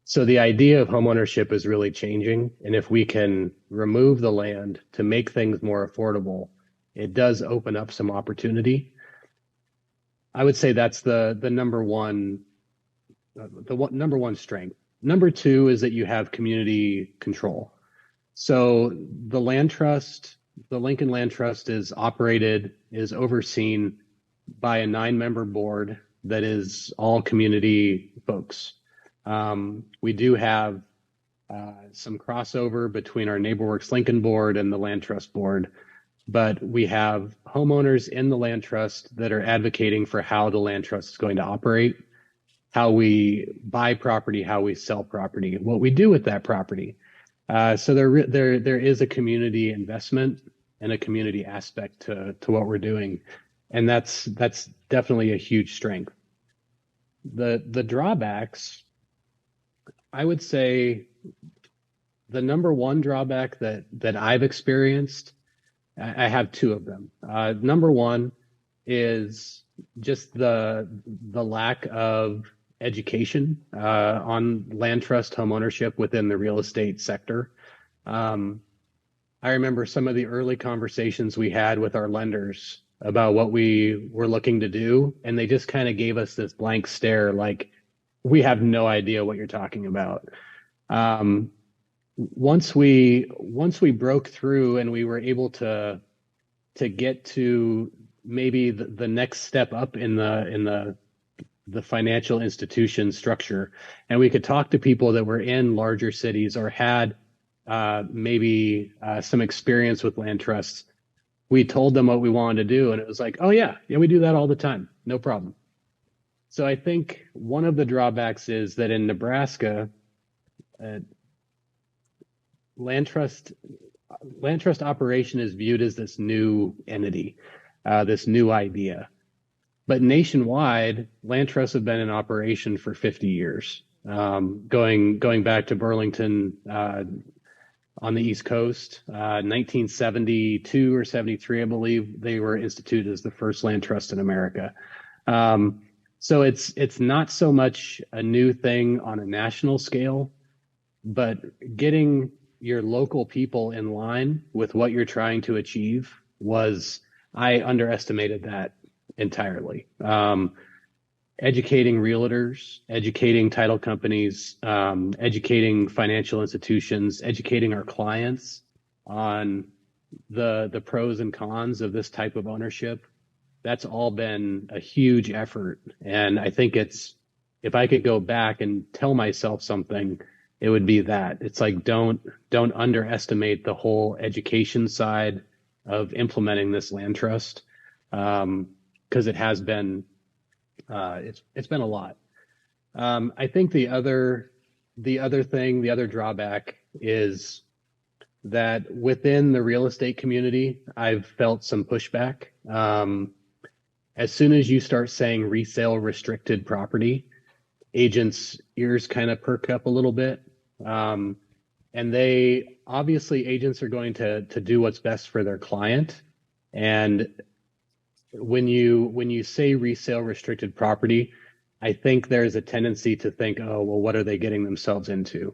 So the idea of homeownership is really changing. And if we can remove the land to make things more affordable, it does open up some opportunity. I would say that's the number one, number one strength. Number two is that you have community control. So the land trust, the Lincoln Land Trust is overseen by a 9-member board that is all community folks. We do have some crossover between our NeighborWorks Lincoln board and the Land Trust board, but we have homeowners in the Land Trust that are advocating for how the Land Trust is going to operate, how we buy property, how we sell property, what we do with that property. So there is a community investment and a community aspect to what we're doing. And that's definitely a huge strength. The drawbacks, I would say the number one drawback that I've experienced, I have two of them. Number one is just the lack of education on land trust home ownership within the real estate sector. I remember some of the early conversations we had with our lenders about what we were looking to do, and they just kind of gave us this blank stare, like, we have no idea what you're talking about. Once we broke through and we were able to get to maybe the next step up in the financial institution structure, and we could talk to people that were in larger cities or had maybe some experience with land trusts, we told them what we wanted to do, and it was like, oh yeah, we do that all the time, no problem. So I think one of the drawbacks is that in Nebraska, land trust operation is viewed as this new entity, this new idea. But nationwide, land trusts have been in operation for 50 years, going back to Burlington on the East Coast, 1972 or 73, I believe they were instituted as the first land trust in America. So it's not so much a new thing on a national scale, but getting your local people in line with what you're trying to achieve I underestimated that entirely. Educating realtors, educating title companies, educating financial institutions, educating our clients on the pros and cons of this type of ownership. That's all been a huge effort. And I think if I could go back and tell myself something, it would be that. It's like, don't underestimate the whole education side of implementing this land trust. Because it has been, it's been a lot. I think the other drawback is that within the real estate community, I've felt some pushback. As soon as you start saying resale restricted property, agents' ears kind of perk up a little bit. And agents are going to do what's best for their client. And when you say resale restricted property, I think there's a tendency to think, oh, well, what are they getting themselves into?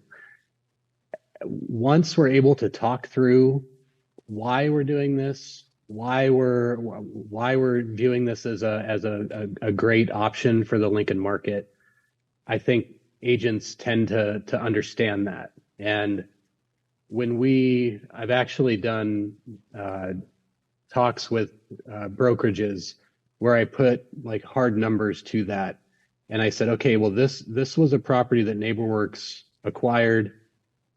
Once we're able to talk through why we're doing this, why we're viewing this as a great option for the Lincoln market, I think agents tend to understand that. And I've actually done talks with brokerages where I put like hard numbers to that. And I said, okay, well, this was a property that NeighborWorks acquired,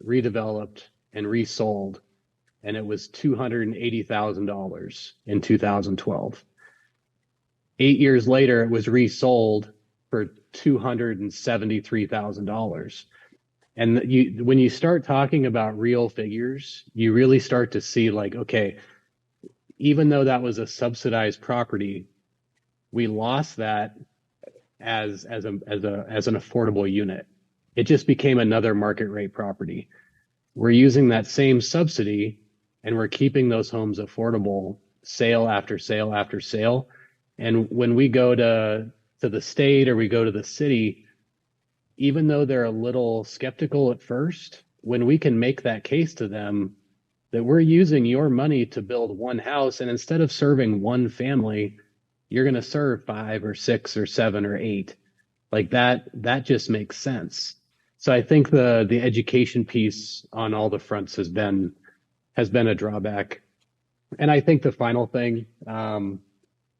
redeveloped, and resold. and it was $280,000 in 2012. 8 years later, it was resold for $273,000. And when you start talking about real figures, you really start to see like, okay, even though that was a subsidized property, we lost that as an affordable unit. It just became another market rate property. We're using that same subsidy and we're keeping those homes affordable sale after sale after sale. And when we go to the state or we go to the city, even though they're a little skeptical at first, when we can make that case to them that we're using your money to build one house, and instead of serving one family, you're going to serve 5 or 6 or 7 or 8, like that just makes sense. So I think the education piece on all the fronts has been a drawback. And I think the final thing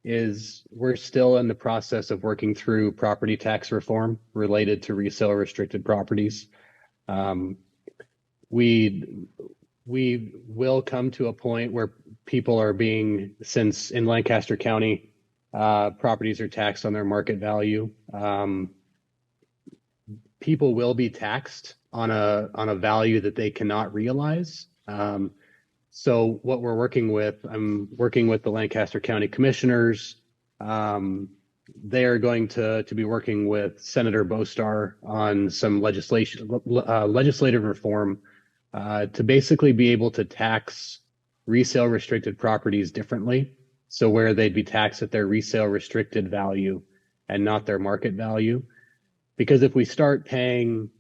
is we're still in the process of working through property tax reform related to resale restricted properties. We will come to a point where people are since in Lancaster County, properties are taxed on their market value. People will be taxed on a value that they cannot realize. So what I'm working with the Lancaster County Commissioners. They are going to be working with Senator Bostar on some legislative reform to basically be able to tax resale restricted properties differently. So where they'd be taxed at their resale restricted value and not their market value. Because if we start paying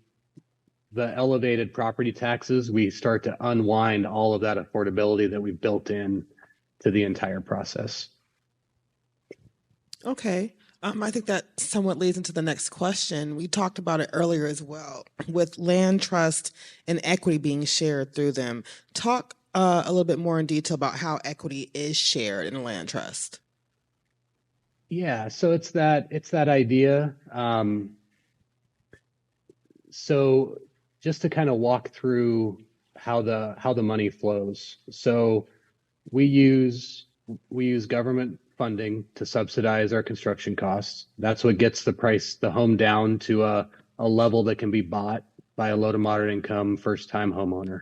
the elevated property taxes, we start to unwind all of that affordability that we've built in to the entire process. Okay. I think that somewhat leads into the next question. We talked about it earlier as well, with land trust and equity being shared through them. Talk a little bit more in detail about how equity is shared in a land trust. Yeah, so it's that idea. So just to kind of walk through how the money flows. So we use government funding to subsidize our construction costs. That's what gets the home down to a level that can be bought by a low to moderate income first time homeowner.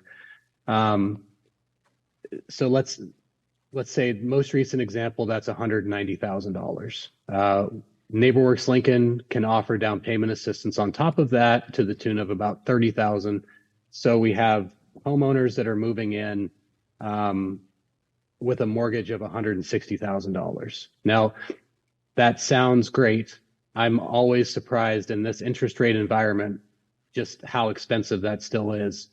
So let's say most recent example, that's $190,000. NeighborWorks Lincoln can offer down payment assistance on top of that to the tune of about $30,000. So we have homeowners that are moving in with a mortgage of $160,000. Now, that sounds great. I'm always surprised in this interest rate environment just how expensive that still is.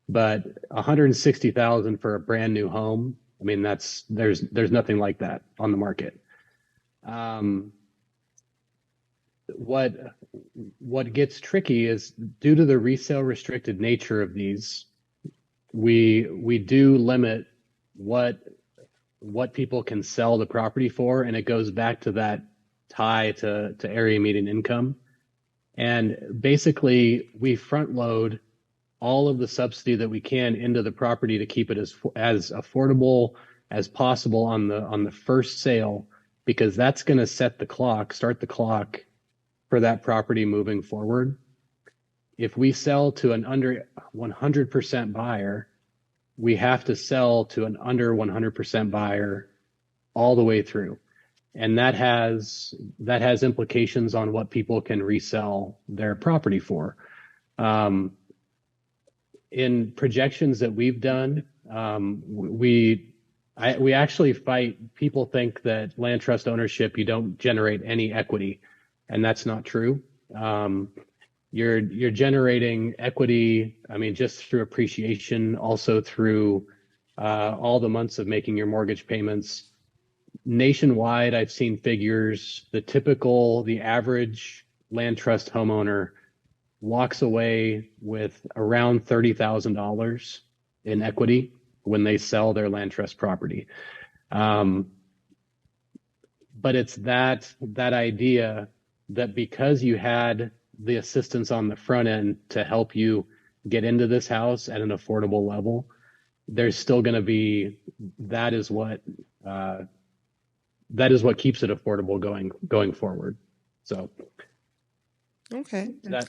But $160,000 for a brand new home, I mean, there's nothing like that on the market. What gets tricky is due to the resale restricted nature of these, we do limit what people can sell the property for, and it goes back to that tie to area median income. And basically, we front load all of the subsidy that we can into the property to keep it as affordable as possible on the first sale, because that's going to start the clock for that property moving forward. If we sell to an under 100% buyer, we have to sell to an under 100% buyer all the way through. And that has implications on what people can resell their property for. In projections that we've done, we actually fight. People think that land trust ownership, you don't generate any equity, and that's not true. You're generating equity, I mean, just through appreciation, also through all the months of making your mortgage payments. Nationwide, I've seen figures. The average land trust homeowner walks away with around $30,000 in equity when they sell their land trust property. But it's that idea that because you had the assistance on the front end to help you get into this house at an affordable level, there's still going to be, that is what keeps it affordable going forward. So Okay. does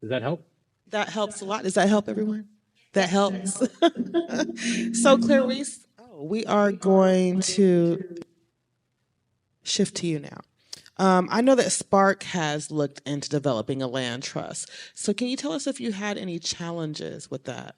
that help? That helps a lot. Does that help everyone? That helps. So, Clarice, we are going to shift to you now. I know that Spark has looked into developing a land trust. So, can you tell us if you had any challenges with that?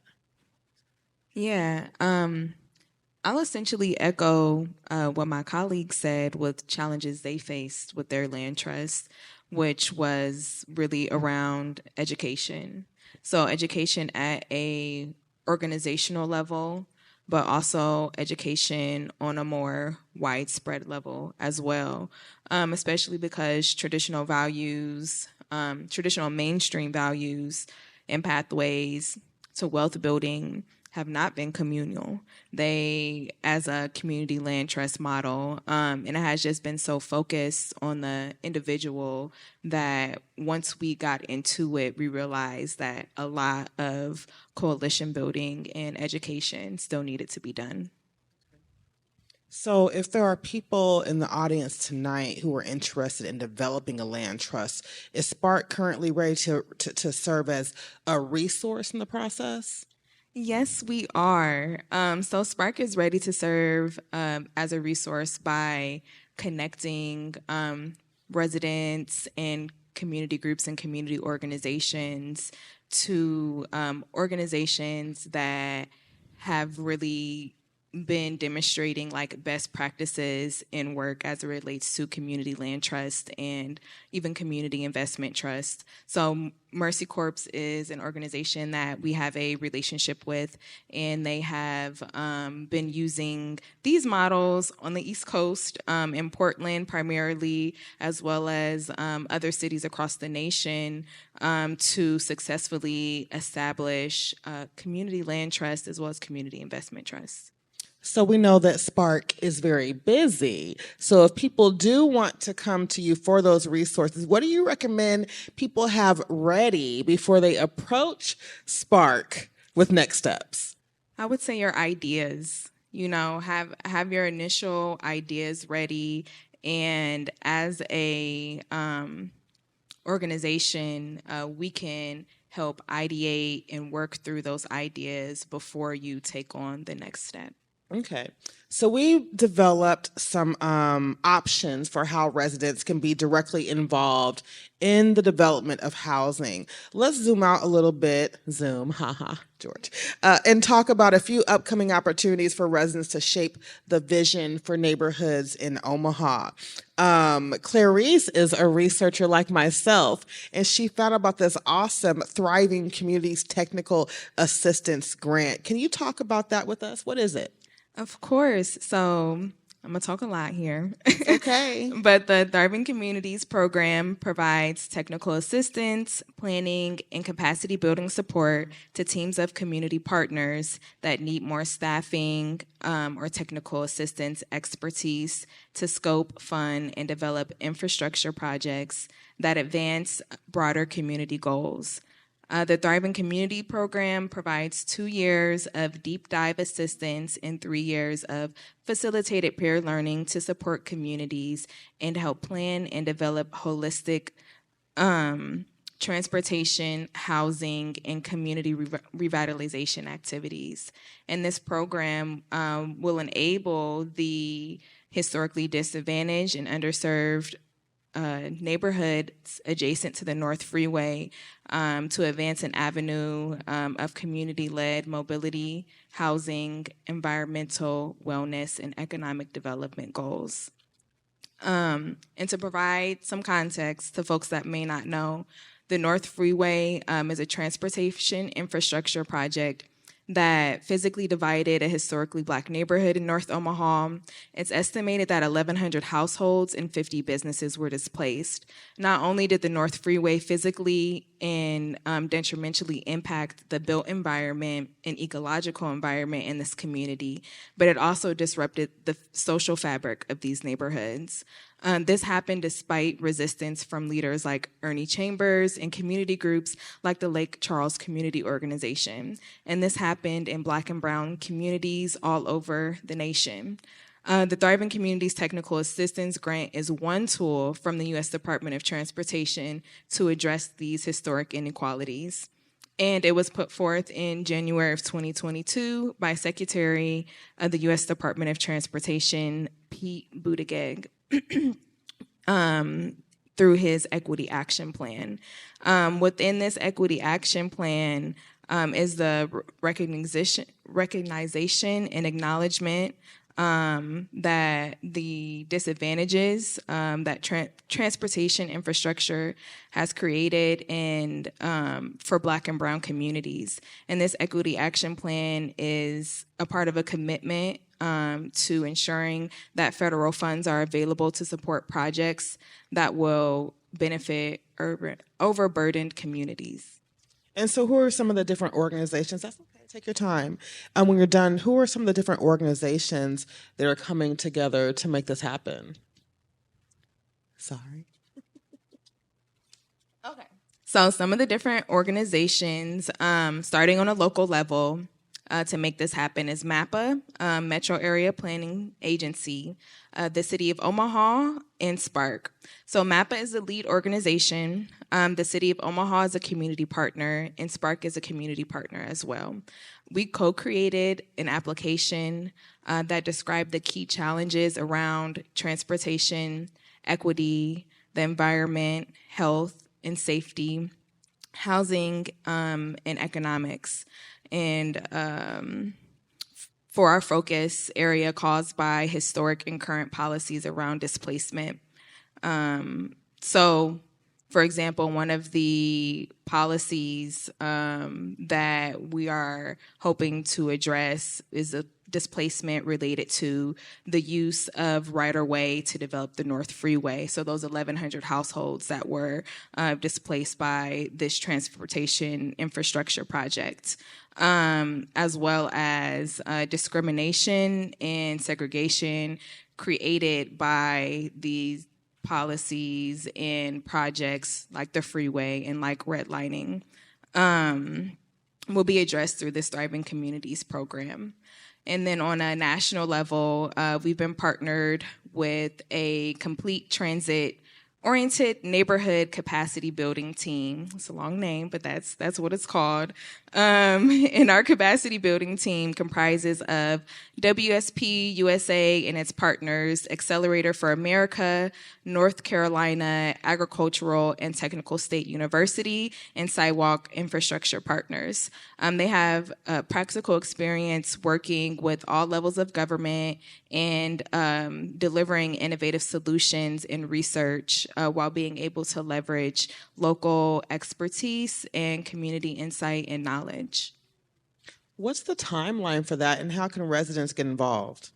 Yeah, I'll essentially echo what my colleagues said with challenges they faced with their land trust, which was really around education. So education at a organizational level, but also education on a more widespread level as well, especially because traditional values, traditional mainstream values and pathways to wealth building have not been communal. They, as a community land trust model, and it has just been so focused on the individual that once we got into it, we realized that a lot of coalition building and education still needed to be done. So, if there are people in the audience tonight who are interested in developing a land trust, is Spark currently ready to serve as a resource in the process? Yes, we are. So Spark is ready to serve as a resource by connecting residents and community groups and community organizations to organizations that have really been demonstrating like best practices in work as it relates to community land trust and even community investment trust. So Mercy Corps is an organization that we have a relationship with, and they have been using these models on the East Coast, in Portland primarily, as well as other cities across the nation, to successfully establish community land trust as well as community investment trusts. So we know that Spark is very busy. So if people do want to come to you for those resources, what do you recommend people have ready before they approach Spark with next steps? I would say your ideas. You know, have your initial ideas ready, and as a organization, we can help ideate and work through those ideas before you take on the next step. Okay. So we developed some options for how residents can be directly involved in the development of housing. Let's zoom out a little bit, haha, George, and talk about a few upcoming opportunities for residents to shape the vision for neighborhoods in Omaha. Clarice is a researcher like myself, and she found about this awesome Thriving Communities Technical Assistance Grant. Can you talk about that with us? What is it? Of course. So I'm going to talk a lot here. Okay. But the Thriving Communities program provides technical assistance, planning, and capacity building support to teams of community partners that need more staffing or technical assistance expertise to scope, fund, and develop infrastructure projects that advance broader community goals. The Thriving Community Program provides 2 years of deep dive assistance and 3 years of facilitated peer learning to support communities and help plan and develop holistic transportation, housing, and community revitalization activities. And this program will enable the historically disadvantaged and underserved neighborhoods adjacent to the North Freeway to advance an avenue of community-led mobility, housing, environmental wellness, and economic development goals. And to provide some context to folks that may not know, the North Freeway is a transportation infrastructure project that physically divided a historically Black neighborhood in North Omaha. It's estimated that 1,100 households and 50 businesses were displaced. Not only did the North Freeway physically and detrimentally impact the built environment and ecological environment in this community, but it also disrupted the social fabric of these neighborhoods. This happened despite resistance from leaders like Ernie Chambers and community groups like the Lake Charles Community Organization. And this happened in Black and Brown communities all over the nation. The Thriving Communities Technical Assistance Grant is one tool from the U.S. Department of Transportation to address these historic inequalities. And it was put forth in January of 2022 by Secretary of the U.S. Department of Transportation, Pete Buttigieg, through his Equity Action Plan. Within this Equity Action Plan is the recognition and acknowledgement that the disadvantages that transportation infrastructure has created and for Black and Brown communities. And this Equity Action Plan is a part of a commitment to ensuring that federal funds are available to support projects that will benefit overburdened communities. And so who are some of the different organizations? That's okay. Take your time. When you're done, who are some of the different organizations that are coming together to make this happen? Sorry. Okay. So some of the different organizations, starting on a local level, to make this happen is MAPA, Metro Area Planning Agency, the City of Omaha, and Spark. So MAPA is the lead organization. The City of Omaha is a community partner, and Spark is a community partner as well. We co-created an application that described the key challenges around transportation, equity, the environment, health and safety, housing, and economics. And for our focus area caused by historic and current policies around displacement. So, for example, one of the policies that we are hoping to address is a displacement related to the use of right-of-way to develop the North Freeway. So those 1,100 households that were displaced by this transportation infrastructure project, as well as discrimination and segregation created by these policies and projects like the freeway and like redlining, will be addressed through this Thriving Communities program. And then on a national level, we've been partnered with a complete transit-oriented neighborhood capacity building team. It's a long name, but that's what it's called. And our capacity building team comprises of WSP USA and its partners, Accelerator for America, North Carolina Agricultural and Technical State University, and Sidewalk Infrastructure Partners. They have practical experience working with all levels of government and delivering innovative solutions and research while being able to leverage local expertise and community insight and knowledge. What's the timeline for that, and how can residents get involved?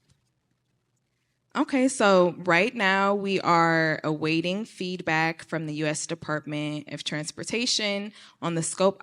Okay, so right now we are awaiting feedback from the U.S. Department of Transportation on the scope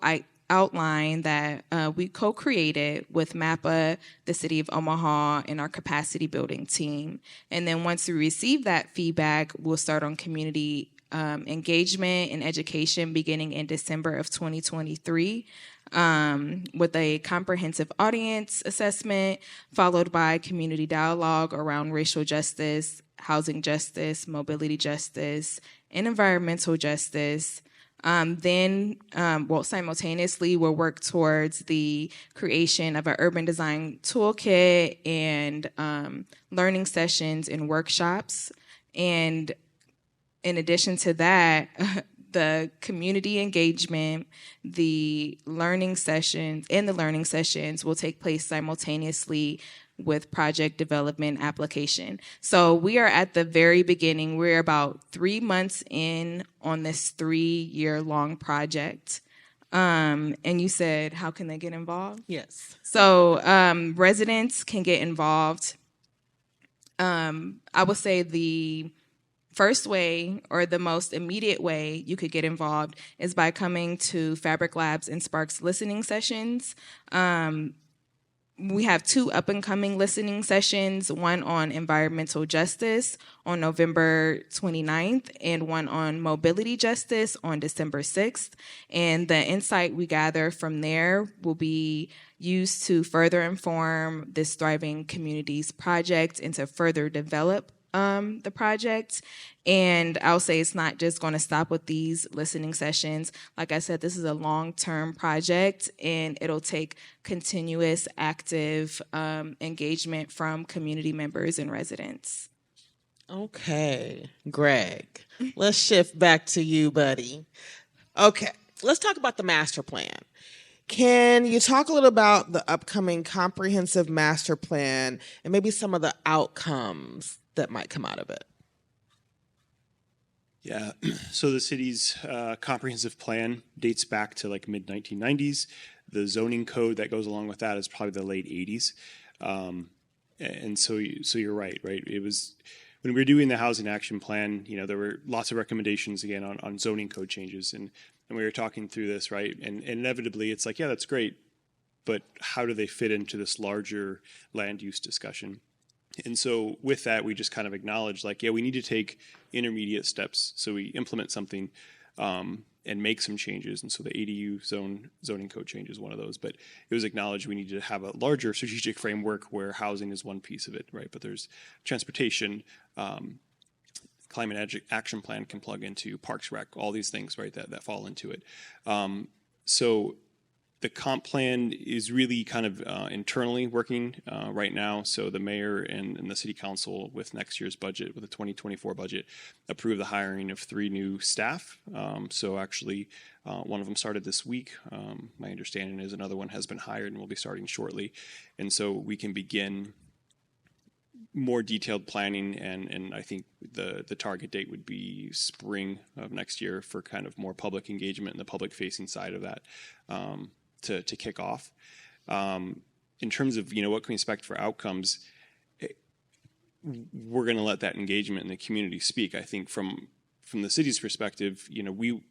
outline that we co-created with MAPA, the City of Omaha, and our capacity building team. And then once we receive that feedback, we'll start on community engagement and education beginning in December of 2023. With a comprehensive audience assessment, followed by community dialogue around racial justice, housing justice, mobility justice, and environmental justice. Then, simultaneously, we'll work towards the creation of an urban design toolkit and learning sessions and workshops. And in addition to that, the community engagement, the learning sessions will take place simultaneously with project development application. So we are at the very beginning. We're about 3 months in on this 3-year-long project. And you said, how can they get involved? Yes. So residents can get involved. I would say the first way, or the most immediate way you could get involved, is by coming to Fabric Labs and Sparks listening sessions. we have 2 up-and-coming listening sessions, one on environmental justice on November 29th and one on mobility justice on December 6th. And the insight we gather from there will be used to further inform this Thriving Communities project and to further develop the project. And I'll say it's not just going to stop with these listening sessions. Like I said, this is a long-term project, and it'll take continuous, active engagement from community members and residents. Okay, Greg, let's shift back to you, buddy. Okay, let's talk about the master plan. Can you talk a little about the upcoming comprehensive master plan and maybe some of the outcomes that might come out of it? Yeah, so the city's comprehensive plan dates back to like mid-1990s. The zoning code that goes along with that is probably the late 80s. And so you're right? It was, when we were doing the housing action plan, there were lots of recommendations, again, on zoning code changes. And we were talking through this, right? And inevitably, it's like, yeah, that's great, but how do they fit into this larger land use discussion? And so with that, we just kind of acknowledge, like, yeah, we need to take intermediate steps. So we implement something and make some changes. And so the ADU zoning code change is one of those. But it was acknowledged we need to have a larger strategic framework where housing is one piece of it, right? But there's transportation, climate action plan can plug into Parks Rec, all these things, right, that fall into it. So the comp plan is really kind of internally working right now. So the mayor and the city council, with next year's budget, with the 2024 budget, approved the hiring of 3 new staff. So actually, one of them started this week. My understanding is another one has been hired and will be starting shortly. And so we can begin more detailed planning, and I think the target date would be spring of next year for kind of more public engagement and the public facing side of that. To kick off. In terms of, what can we expect for outcomes, we're going to let that engagement in the community speak. I think from the city's perspective, we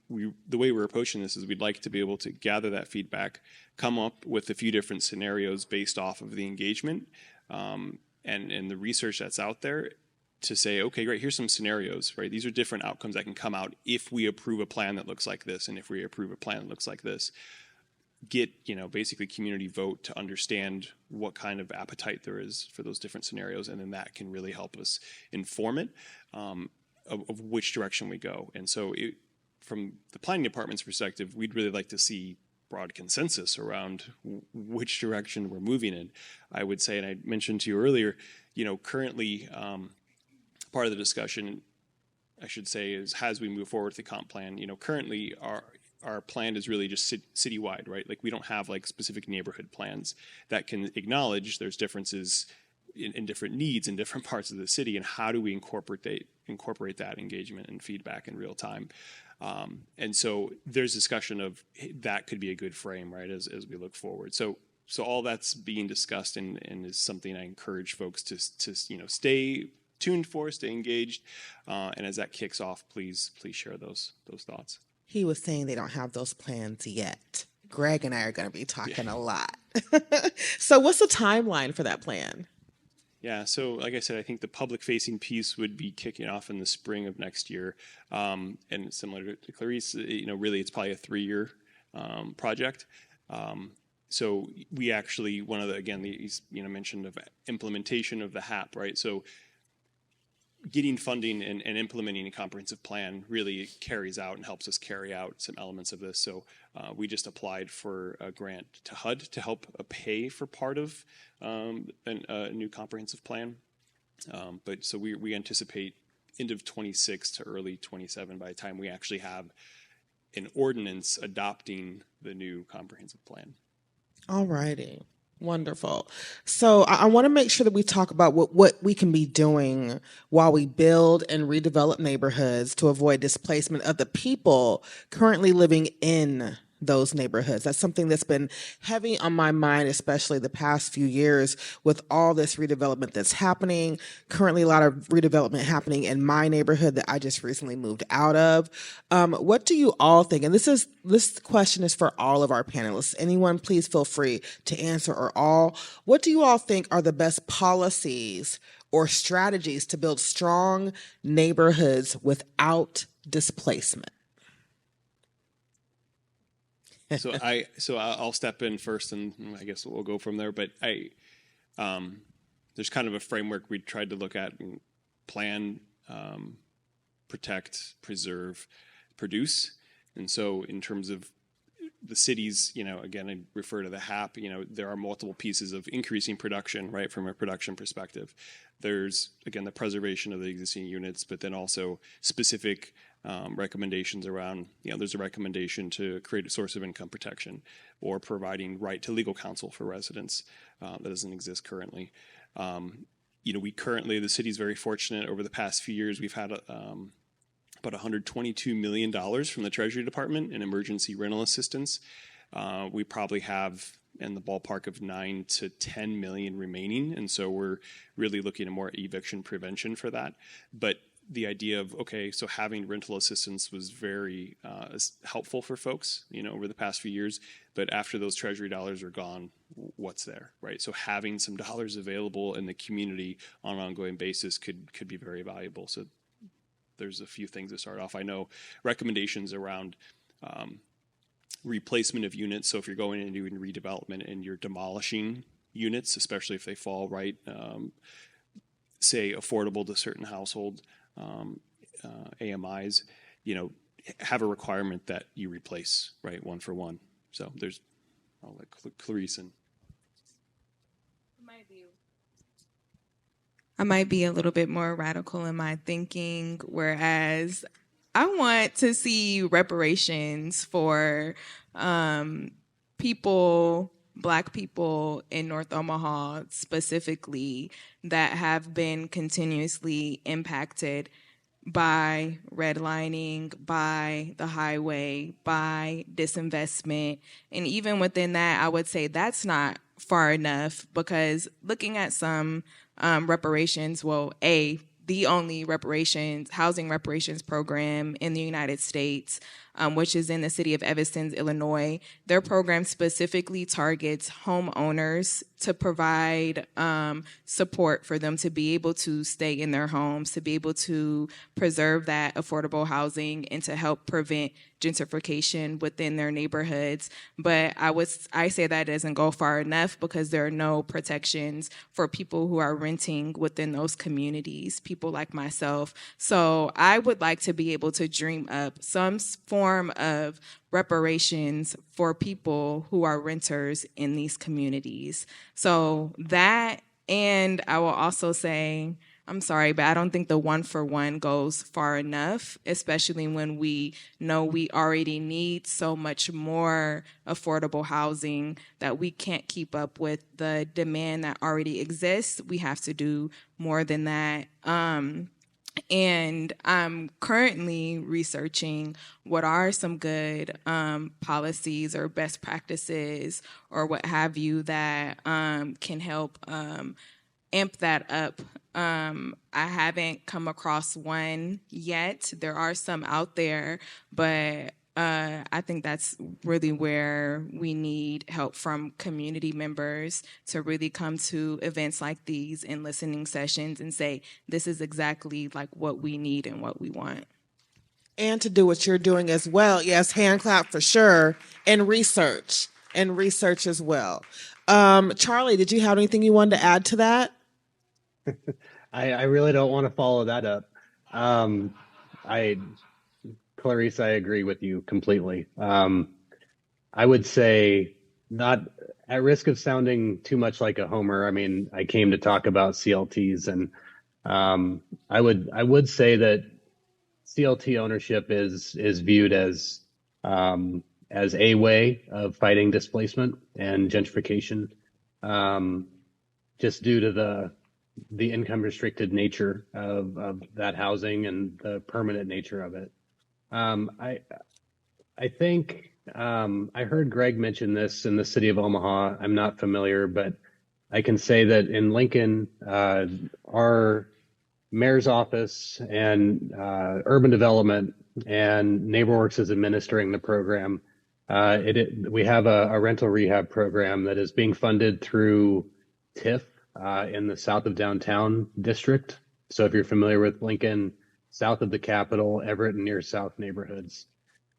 the way we're approaching this is we'd like to be able to gather that feedback, come up with a few different scenarios based off of the engagement and the research that's out there, to say, okay, great, here's some scenarios, right? These are different outcomes that can come out if we approve a plan that looks like this, and if we approve a plan that looks like this. Get, basically community vote to understand what kind of appetite there is for those different scenarios, and then that can really help us inform it of which direction we go. And so from the planning department's perspective, we'd really like to see broad consensus around which direction we're moving in. I would say, and I mentioned to you earlier, currently part of the discussion, I should say, is as we move forward with the comp plan, currently our plan is really just citywide, right? Like, we don't have like specific neighborhood plans that can acknowledge there's differences in different needs in different parts of the city, and how do we incorporate that engagement and feedback in real time. And so there's discussion of that could be a good frame, right, as we look forward. So all that's being discussed and is something I encourage folks to stay tuned for, stay engaged, and as that kicks off, please share those thoughts. He was saying they don't have those plans yet. Greg and I are going to be talking a lot. So what's the timeline for that plan? Yeah, so like I said, I think the public-facing piece would be kicking off in the spring of next year. And similar to Clarice, really it's probably a 3-year project. So we actually, one of the, again, mentioned of implementation of the HAP, right? So getting funding and implementing a comprehensive plan really carries out and helps us carry out some elements of this. So we just applied for a grant to HUD to help pay for part of a new comprehensive plan. But so we anticipate end of 26 to early 27 by the time we actually have an ordinance adopting the new comprehensive plan. All righty. Wonderful. So I want to make sure that we talk about what we can be doing while we build and redevelop neighborhoods to avoid displacement of the people currently living in those neighborhoods. That's something that's been heavy on my mind, especially the past few years with all this redevelopment that's happening. Currently, a lot of redevelopment happening in my neighborhood that I just recently moved out of. What do you all think? And this question is for all of our panelists. Anyone, please feel free to answer, or all. What do you all think are the best policies or strategies to build strong neighborhoods without displacement? So I'll step in first, and I guess we'll go from there. But there's kind of a framework we tried to look at: and plan, protect, preserve, produce. And so, in terms of the cities, again, I refer to the HAP. There are multiple pieces of increasing production, right, from a production perspective. There's, again, the preservation of the existing units, but then also specific recommendations around, there's a recommendation to create a source of income protection or providing right to legal counsel for residents that doesn't exist currently. The city's very fortunate. Over the past few years, we've had about $122 million from the Treasury Department in emergency rental assistance. We probably have in the ballpark of 9 to 10 million remaining. And so we're really looking at more eviction prevention for that. But the idea of, so having rental assistance was very helpful for folks, over the past few years. But after those Treasury dollars are gone, what's there, right? So having some dollars available in the community on an ongoing basis could be very valuable. So there's a few things to start off. I know recommendations around replacement of units. So if you're going and doing redevelopment and you're demolishing units, especially if they fall right, say affordable to certain household AMIs, have a requirement that you replace, right, one for one. So I'll let Clarice and. I might be a little bit more radical in my thinking, whereas I want to see reparations for Black people in North Omaha specifically that have been continuously impacted by redlining, by the highway, by disinvestment. And even within that, I would say that's not far enough, because looking at some reparations, the only housing reparations program in the United States, which is in the city of Evanston, Illinois. Their program specifically targets homeowners to provide support for them to be able to stay in their homes, to be able to preserve that affordable housing, and to help prevent gentrification within their neighborhoods. But I say that doesn't go far enough, because there are no protections for people who are renting within those communities, people like myself. So I would like to be able to dream up some form of reparations for people who are renters in these communities. So that, and I will also say, I'm sorry, but I don't think the 1-for-1 goes far enough, especially when we know we already need so much more affordable housing that we can't keep up with the demand that already exists. We have to do more than that. And I'm currently researching what are some good policies or best practices or what have you that can help amp that up. I haven't come across one yet. There are some out there, but I think that's really where we need help from community members to really come to events like these and listening sessions and say, this is exactly like what we need and what we want. And to do what you're doing as well. Yes, hand clap for sure. And research as well. Charlie, did you have anything you wanted to add to that? I really don't want to follow that up. Clarice, I agree with you completely. I would say, not at risk of sounding too much like a homer, I mean, I came to talk about CLTs, and I would say that CLT ownership is viewed as a way of fighting displacement and gentrification, just due to the income restricted nature of that housing and the permanent nature of it. I think I heard Greg mention this in the city of Omaha. I'm not familiar, but I can say that in Lincoln, our mayor's office and urban development and NeighborWorks is administering the program. We have a rental rehab program that is being funded through TIF in the south of downtown district. So if you're familiar with Lincoln, south of the Capitol, Everett and near South neighborhoods,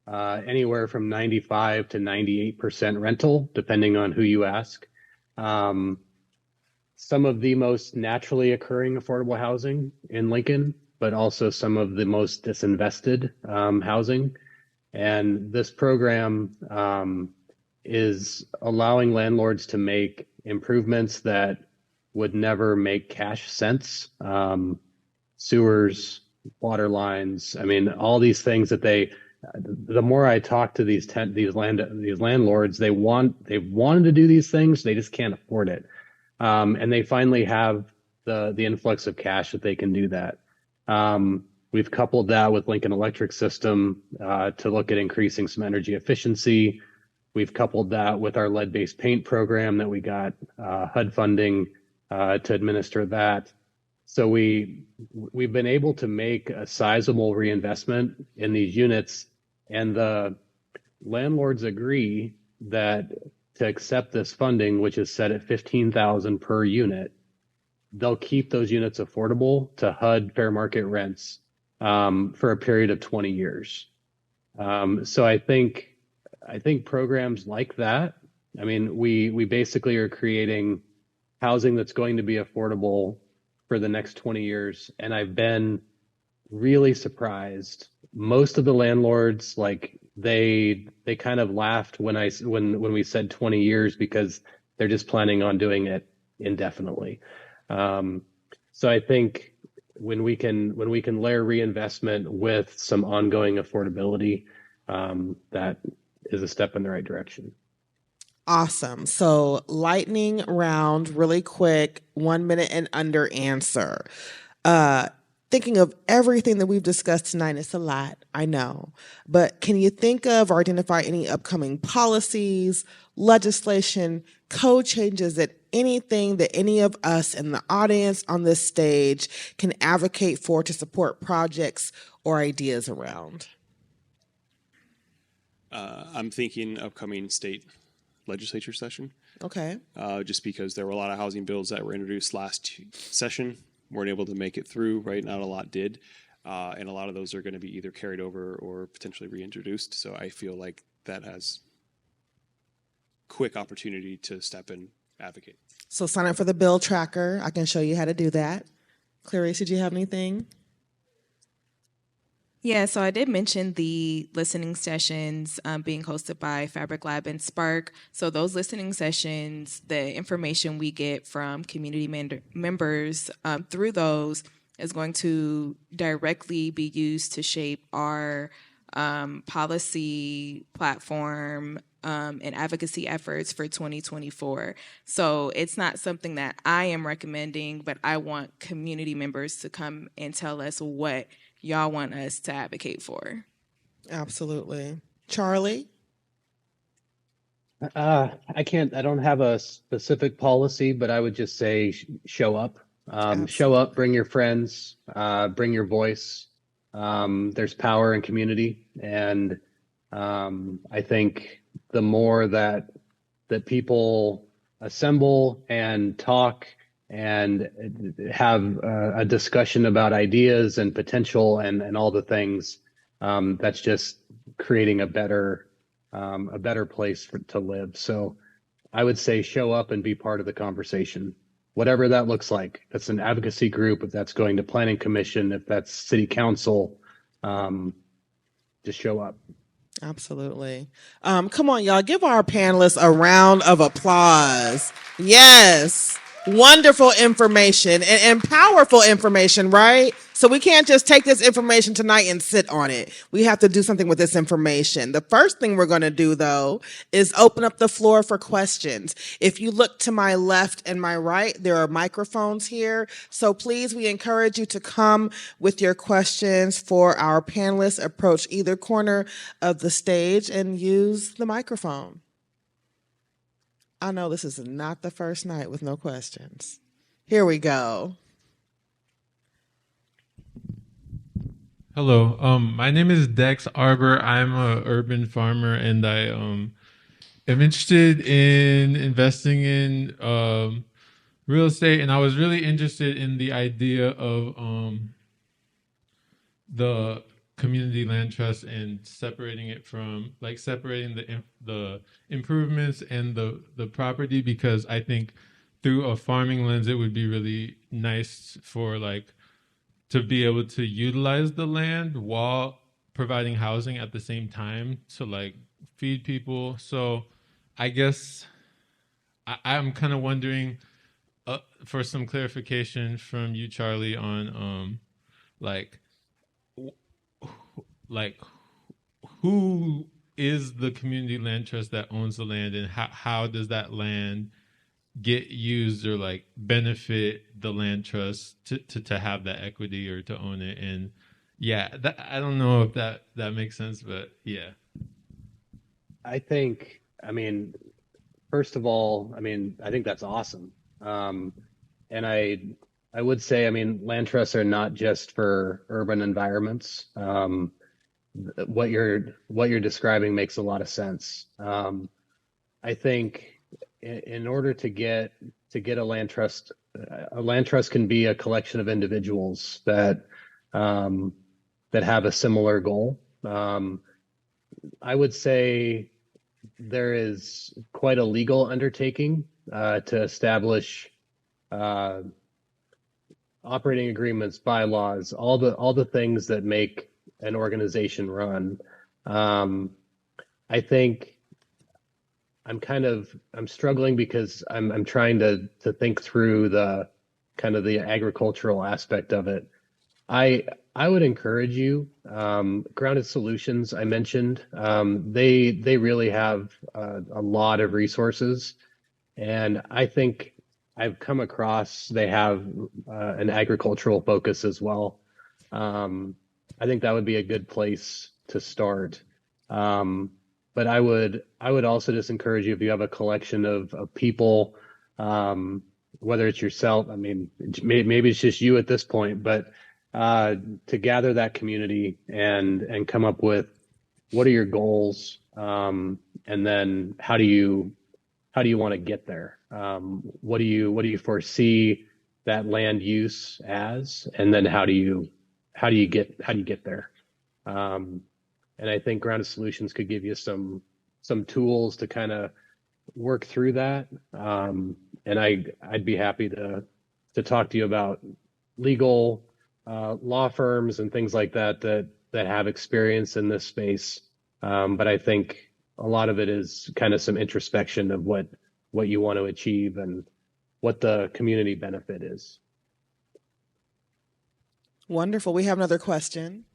anywhere from 95 to 98% rental, depending on who you ask. Some of the most naturally occurring affordable housing in Lincoln, but also some of the most disinvested housing. And this program is allowing landlords to make improvements that would never make cash sense. Sewers, water lines. I mean, all these things that the more I talk to these landlords, they've wanted to do these things, they just can't afford it. And they finally have the influx of cash that they can do that. We've coupled that with Lincoln Electric System to look at increasing some energy efficiency. We've coupled that with our lead-based paint program that we got HUD funding to administer that. So we've been able to make a sizable reinvestment in these units, and the landlords agree that to accept this funding, which is set at $15,000 per unit, they'll keep those units affordable to HUD fair market rents for a period of 20 years. So I think programs like that, I mean, we basically are creating housing that's going to be affordable for the next 20 years. And I've been really surprised. Most of the landlords, like they kind of laughed when we said 20 years because they're just planning on doing it indefinitely. So I think when we can layer reinvestment with some ongoing affordability, that is a step in the right direction. Awesome. So lightning round, really quick, 1 minute and under answer. Thinking of everything that we've discussed tonight, it's a lot, I know. But can you think of or identify any upcoming policies, legislation, code changes, that anything that any of us in the audience on this stage can advocate for to support projects or ideas around? I'm thinking upcoming state legislature session. Okay. Just because there were a lot of housing bills that were introduced last session, weren't able to make it through, right? Not a lot did. And a lot of those are going to be either carried over or potentially reintroduced. So I feel like that has quick opportunity to step in, advocate. So sign up for the bill tracker. I can show you how to do that. Clarice, did you have anything? Yeah, so I did mention the listening sessions being hosted by Fabric Lab and Spark. So those listening sessions, the information we get from community members through those is going to directly be used to shape our policy platform and advocacy efforts for 2024. So it's not something that I am recommending, but I want community members to come and tell us what y'all want us to advocate for. Absolutely. Charlie? I don't have a specific policy, but I would just say show up. Show up, bring your friends, bring your voice. There's power in community. And I think the more that people assemble and talk and have a discussion about ideas and potential and all the things, that's just creating a better place to live. So I would say show up and be part of the conversation, whatever that looks like. That's an advocacy group, if that's going to planning commission, if that's city council, just show up. Absolutely. Come on, y'all. Give our panelists a round of applause. Yes. Wonderful information and powerful information, right? So we can't just take this information tonight and sit on it. We have to do something with this information. The first thing we're going to do, though, is open up the floor for questions. If you look to my left and my right, there are microphones here. So please, we encourage you to come with your questions for our panelists. Approach either corner of the stage and use the microphone. I know this is not the first night with no questions. Here we go. Hello, my name is Dex Arbor. I'm a urban farmer, and I am interested in investing in real estate. And I was really interested in the idea of the community land trust and separating it from, like, separating the improvements and the property, because I think through a farming lens it would be really nice for, like, to be able to utilize the land while providing housing at the same time to, like, feed people. So I guess I'm kind of wondering for some clarification from you, Charlie, on like who is the community land trust that owns the land, and how does that land get used or, like, benefit the land trust to have that equity or to own it? And yeah, I don't know if that makes sense, but yeah. I think, first of all, I think that's awesome. And I would say, land trusts are not just for urban environments. What you're describing makes a lot of sense. I think in order to get a land trust can be a collection of individuals that have a similar goal. I would say there is quite a legal undertaking to establish operating agreements, bylaws, all the things that make an organization run. I think I'm struggling because I'm trying to think through the kind of the agricultural aspect of it. I would encourage you, Grounded Solutions, I mentioned, they really have a lot of resources, and I think I've come across they have an agricultural focus as well. I think that would be a good place to start. But I would also just encourage you, if you have a collection of people, whether it's yourself, maybe it's just you at this point, but to gather that community and come up with what are your goals, and then how do you want to get there? What do you foresee that land use as, and then how do you get there? And I think Grounded Solutions could give you some tools to kind of work through that. And I'd be happy to talk to you about legal law firms and things like that have experience in this space. But I think a lot of it is kind of some introspection of what you want to achieve and what the community benefit is. Wonderful. We have another question.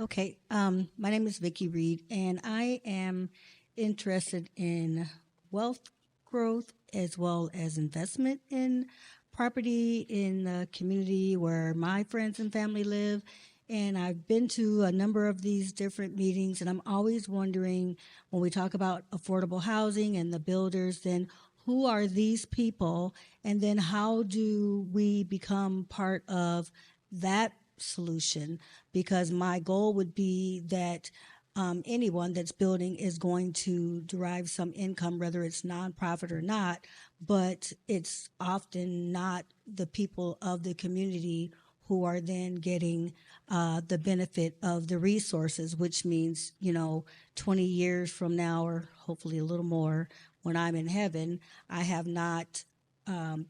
Okay, my name is Vicki Reed, and I am interested in wealth growth as well as investment in property in the community where my friends and family live. And I've been to a number of these different meetings, and I'm always wondering, when we talk about affordable housing and the builders, then who are these people, and then how do we become part of that solution? Because my goal would be that anyone that's building is going to derive some income, whether it's nonprofit or not, but it's often not the people of the community who are then getting the benefit of the resources, which means, 20 years from now, or hopefully a little more, when I'm in heaven, I have not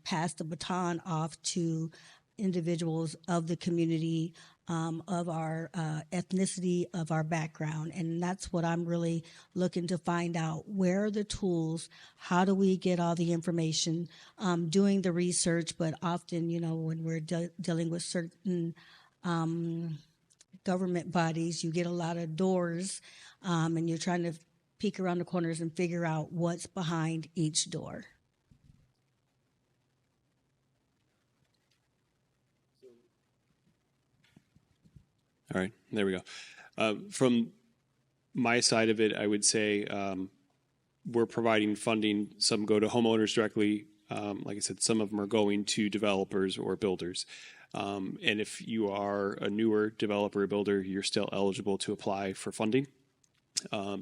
passed the baton off to individuals of the community, of our ethnicity, of our background. And that's what I'm really looking to find out. Where are the tools? How do we get all the information? Doing the research, but often, when we're dealing with certain government bodies, you get a lot of doors, and you're trying to peek around the corners and figure out what's behind each door. All right, there we go. From my side of it, I would say we're providing funding. Some go to homeowners directly. Like I said, some of them are going to developers or builders. And if you are a newer developer or builder, you're still eligible to apply for funding.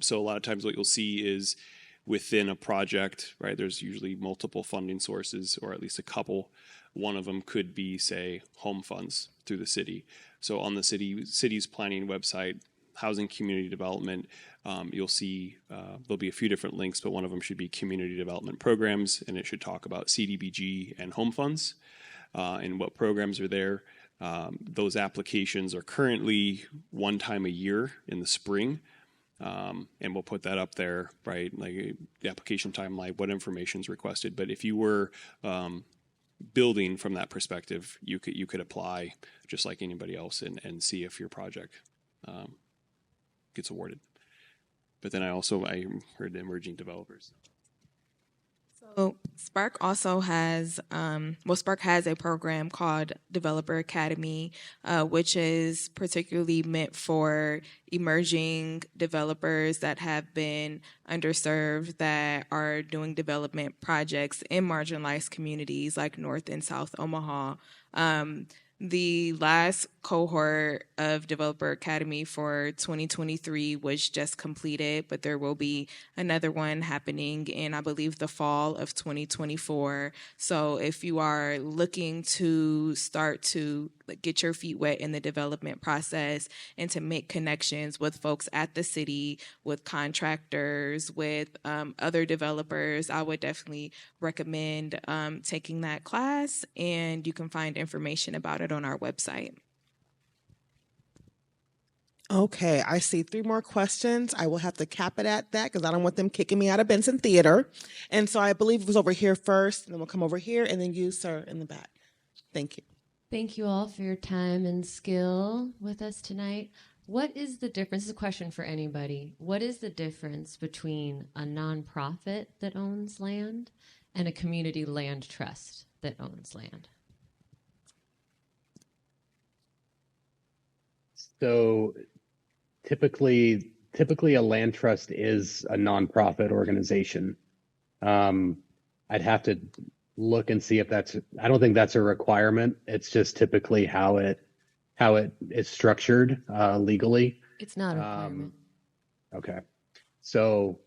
So a lot of times what you'll see is within a project, right, there's usually multiple funding sources, or at least a couple. One of them could be, say, home funds through the city. So on the city's planning website, housing community development, you'll see there'll be a few different links, but one of them should be community development programs, and it should talk about CDBG and home funds and what programs are there. Those applications are currently one time a year in the spring. And we'll put that up there, right? Like the application timeline, what information is requested. But if you were building from that perspective, you could apply just like anybody else and see if your project gets awarded. But then I heard the emerging developers. So Spark also has, Spark has a program called Developer Academy, which is particularly meant for emerging developers that have been underserved, that are doing development projects in marginalized communities like North and South Omaha. The last cohort of Developer Academy for 2023 was just completed, but there will be another one happening in, I believe, the fall of 2024. So if you are looking to start to get your feet wet in the development process and to make connections with folks at the city, with contractors, with other developers, I would definitely recommend taking that class, and you can find information about it on our website. Okay, I see 3 more questions. I will have to cap it at that because I don't want them kicking me out of Benson Theater. And so I believe it was over here first, and then we'll come over here, and then you, sir, in the back. Thank you. Thank you all for your time and skill with us tonight. What is the difference? This is a question for anybody. What is the difference between a nonprofit that owns land and a community land trust that owns land? So typically a land trust is a nonprofit organization. I'd have to look and see if I don't think that's a requirement. It's just typically how it is structured legally. It's not a requirement. Okay. So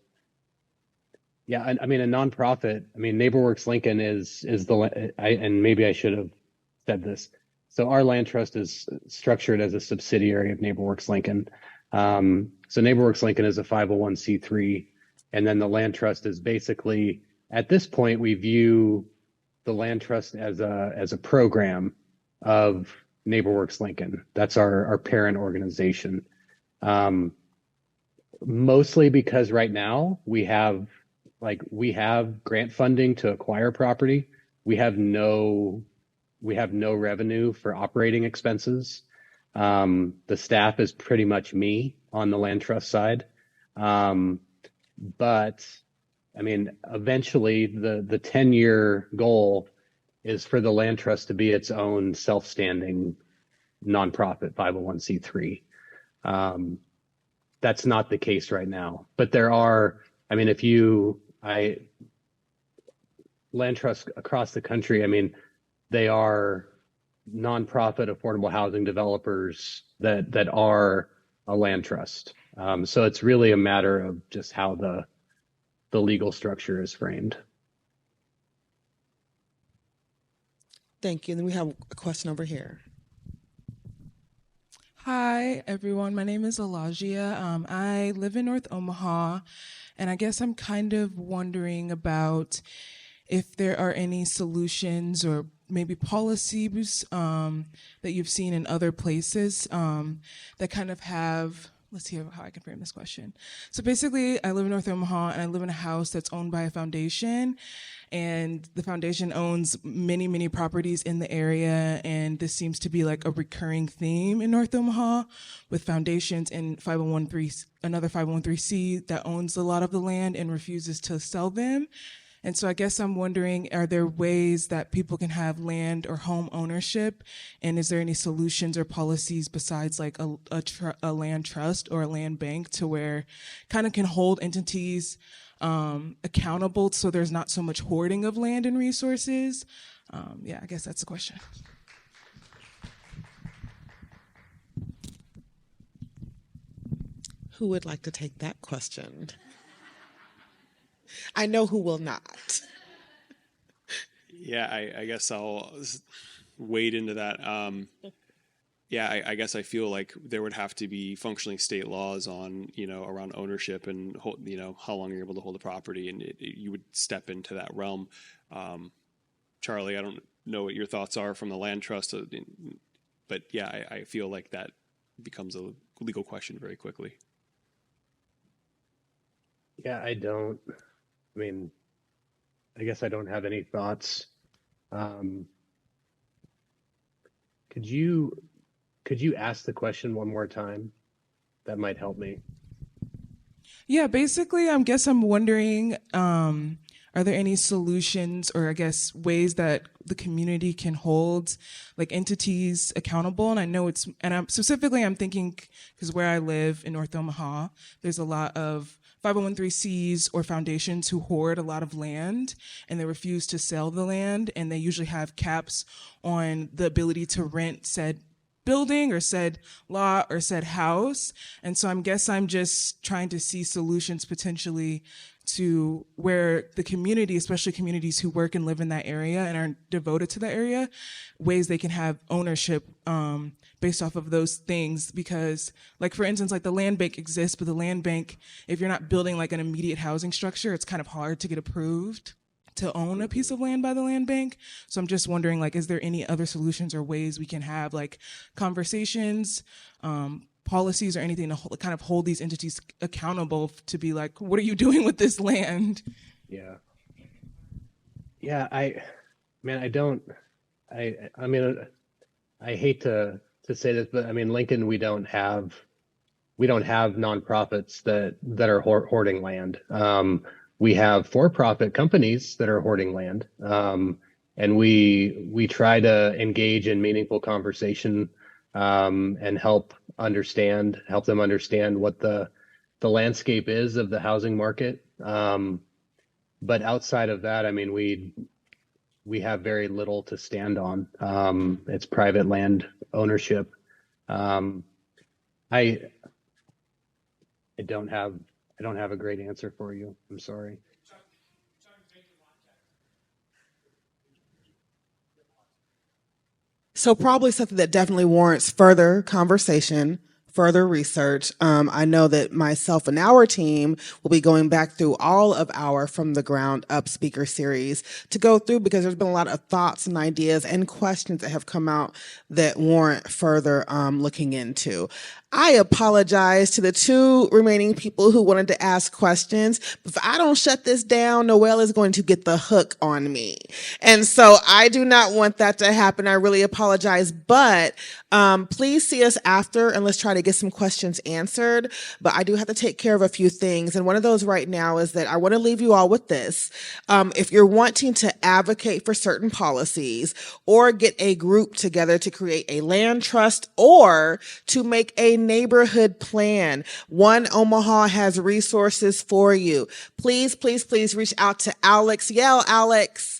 yeah, I mean, a nonprofit, I mean, NeighborWorks Lincoln is and maybe I should have said this. So our land trust is structured as a subsidiary of NeighborWorks Lincoln. So NeighborWorks Lincoln is a 501c3, and then the land trust is basically, at this point, we view the land trust as a program of NeighborWorks Lincoln. That's our parent organization. Mostly because right now we have grant funding to acquire property. We have no revenue for operating expenses. The staff is pretty much me on the land trust side. But I mean, eventually the 10-year goal is for the land trust to be its own self-standing nonprofit 501c3. That's not the case right now, but there are, I mean, land trusts across the country, I mean, they are nonprofit affordable housing developers that are a land trust. So it's really a matter of just how the legal structure is framed. Thank you. And then we have a question over here. Hi, everyone. My name is Elagia. I live in North Omaha, and I guess I'm kind of wondering about if there are any solutions or maybe policies that you've seen in other places that kind of have let's see how I can frame this question. So basically, I live in North Omaha, and I live in a house that's owned by a foundation, and the foundation owns many, many properties in the area, and this seems to be like a recurring theme in North Omaha with foundations and another 501c that owns a lot of the land and refuses to sell them. And so I guess I'm wondering, are there ways that people can have land or home ownership? And is there any solutions or policies besides like a land trust or a land bank to where kind of can hold entities accountable so there's not so much hoarding of land and resources? I guess that's the question. Who would like to take that question? I know who will not. Yeah, I guess I'll wade into that. I guess I feel like there would have to be functioning state laws on, around ownership and, how long you're able to hold a property, and you would step into that realm. Charlie, I don't know what your thoughts are from the land trust, but yeah, I feel like that becomes a legal question very quickly. Yeah, I guess I don't have any thoughts. Could you ask the question one more time? That might help me. Yeah, basically, I guess I'm wondering, are there any solutions or I guess ways that the community can hold like entities accountable? And I know I'm thinking because where I live in North Omaha, there's a lot of 501(c)(3)s or foundations who hoard a lot of land and they refuse to sell the land, and they usually have caps on the ability to rent said building or said lot or said house. And so I'm just trying to see solutions potentially to where the community, especially communities who work and live in that area and are devoted to that area, ways they can have ownership based off of those things. Because like, for instance, like the land bank exists, but the land bank, if you're not building like an immediate housing structure, it's kind of hard to get approved to own a piece of land by the land bank. So I'm just wondering, like, is there any other solutions or ways we can have like conversations, policies or anything to kind of hold these entities accountable to be like, what are you doing with this land? Yeah. I hate to say this, but I mean, Lincoln, we don't have nonprofits that are hoarding land. We have for-profit companies that are hoarding land. And we try to engage in meaningful conversation and help them understand what the landscape is of the housing market. But outside of that, I mean, we have very little to stand on. It's private land ownership. I don't have a great answer for you. I'm sorry. So probably something that definitely warrants further conversation, further research. I know that myself and our team will be going back through all of our From the Ground Up speaker series to go through, because there's been a lot of thoughts and ideas and questions that have come out that warrant further looking into. I apologize to the two remaining people who wanted to ask questions. If I don't shut this down, Noelle is going to get the hook on me. And so I do not want that to happen. I really apologize. But please see us after and let's try to get some questions answered. But I do have to take care of a few things. And one of those right now is that I want to leave you all with this. If you're wanting to advocate for certain policies or get a group together to create a land trust or to make a neighborhood plan, One Omaha has resources for you. Please, please, please reach out to Alex. Yell, Alex.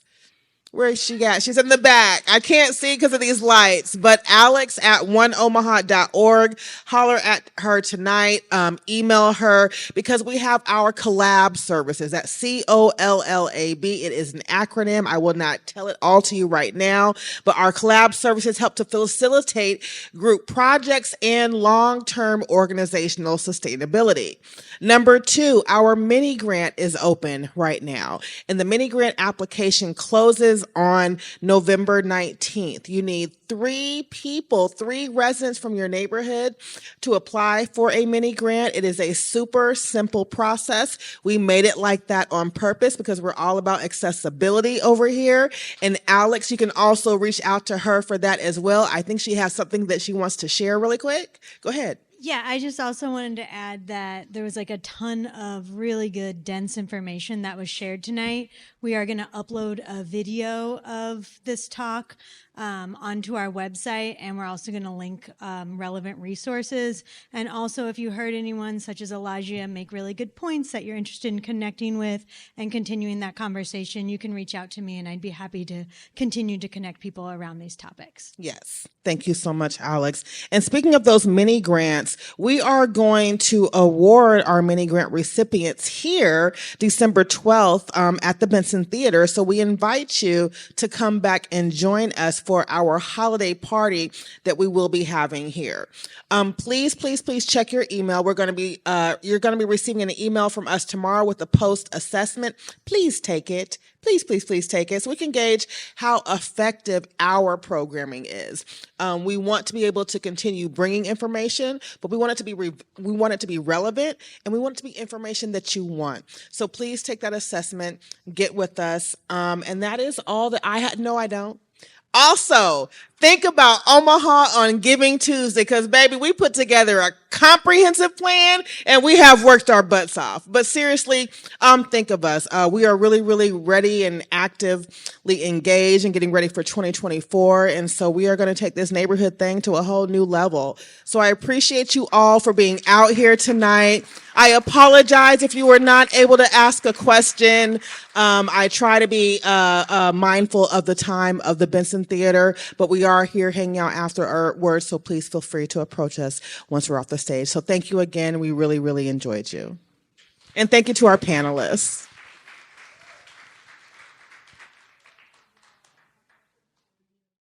Where is she at? She's in the back. I can't see because of these lights, but Alex at oneomaha.org. Holler at her tonight. Email her, because we have our collab services at COLLAB. It is an acronym. I will not tell it all to you right now, but our collab services help to facilitate group projects and long-term organizational sustainability. Number 2, our mini grant is open right now, and the mini grant application closes is on November 19th. You need 3 people, 3 residents from your neighborhood to apply for a mini grant. It is a super simple process. We made it like that on purpose because we're all about accessibility over here. And Alex, you can also reach out to her for that as well. I think she has something that she wants to share really quick. Go ahead. Yeah, I just also wanted to add that there was like a ton of really good, dense information that was shared tonight. We are going to upload a video of this talk onto our website, and we're also going to link relevant resources. And also, if you heard anyone such as Elijah make really good points that you're interested in connecting with and continuing that conversation, you can reach out to me, and I'd be happy to continue to connect people around these topics. Yes. Thank you so much, Alex. And speaking of those mini grants, we are going to award our mini grant recipients here December 12th at the Benson Theater. So we invite you to come back and join us for our holiday party that we will be having here. Please check your email. You're going to be receiving an email from us tomorrow with a post assessment. Please take it. Please take it so we can gauge how effective our programming is. We want to be able to continue bringing information, but we want it to be relevant, and we want it to be information that you want. So please take that assessment, get with us, and that is all that I had. No, I don't. Also, think about Omaha on Giving Tuesday, because, baby, we put together a comprehensive plan, and we have worked our butts off. But seriously, think of us. We are really, really ready and actively engaged and getting ready for 2024, and so we are going to take this neighborhood thing to a whole new level. So I appreciate you all for being out here tonight. I apologize if you were not able to ask a question. I try to be mindful of the time of the Benson Theater, but we are here hanging out after our words, so please feel free to approach us once we're off the stage. So thank you again. We really, really enjoyed you. And thank you to our panelists.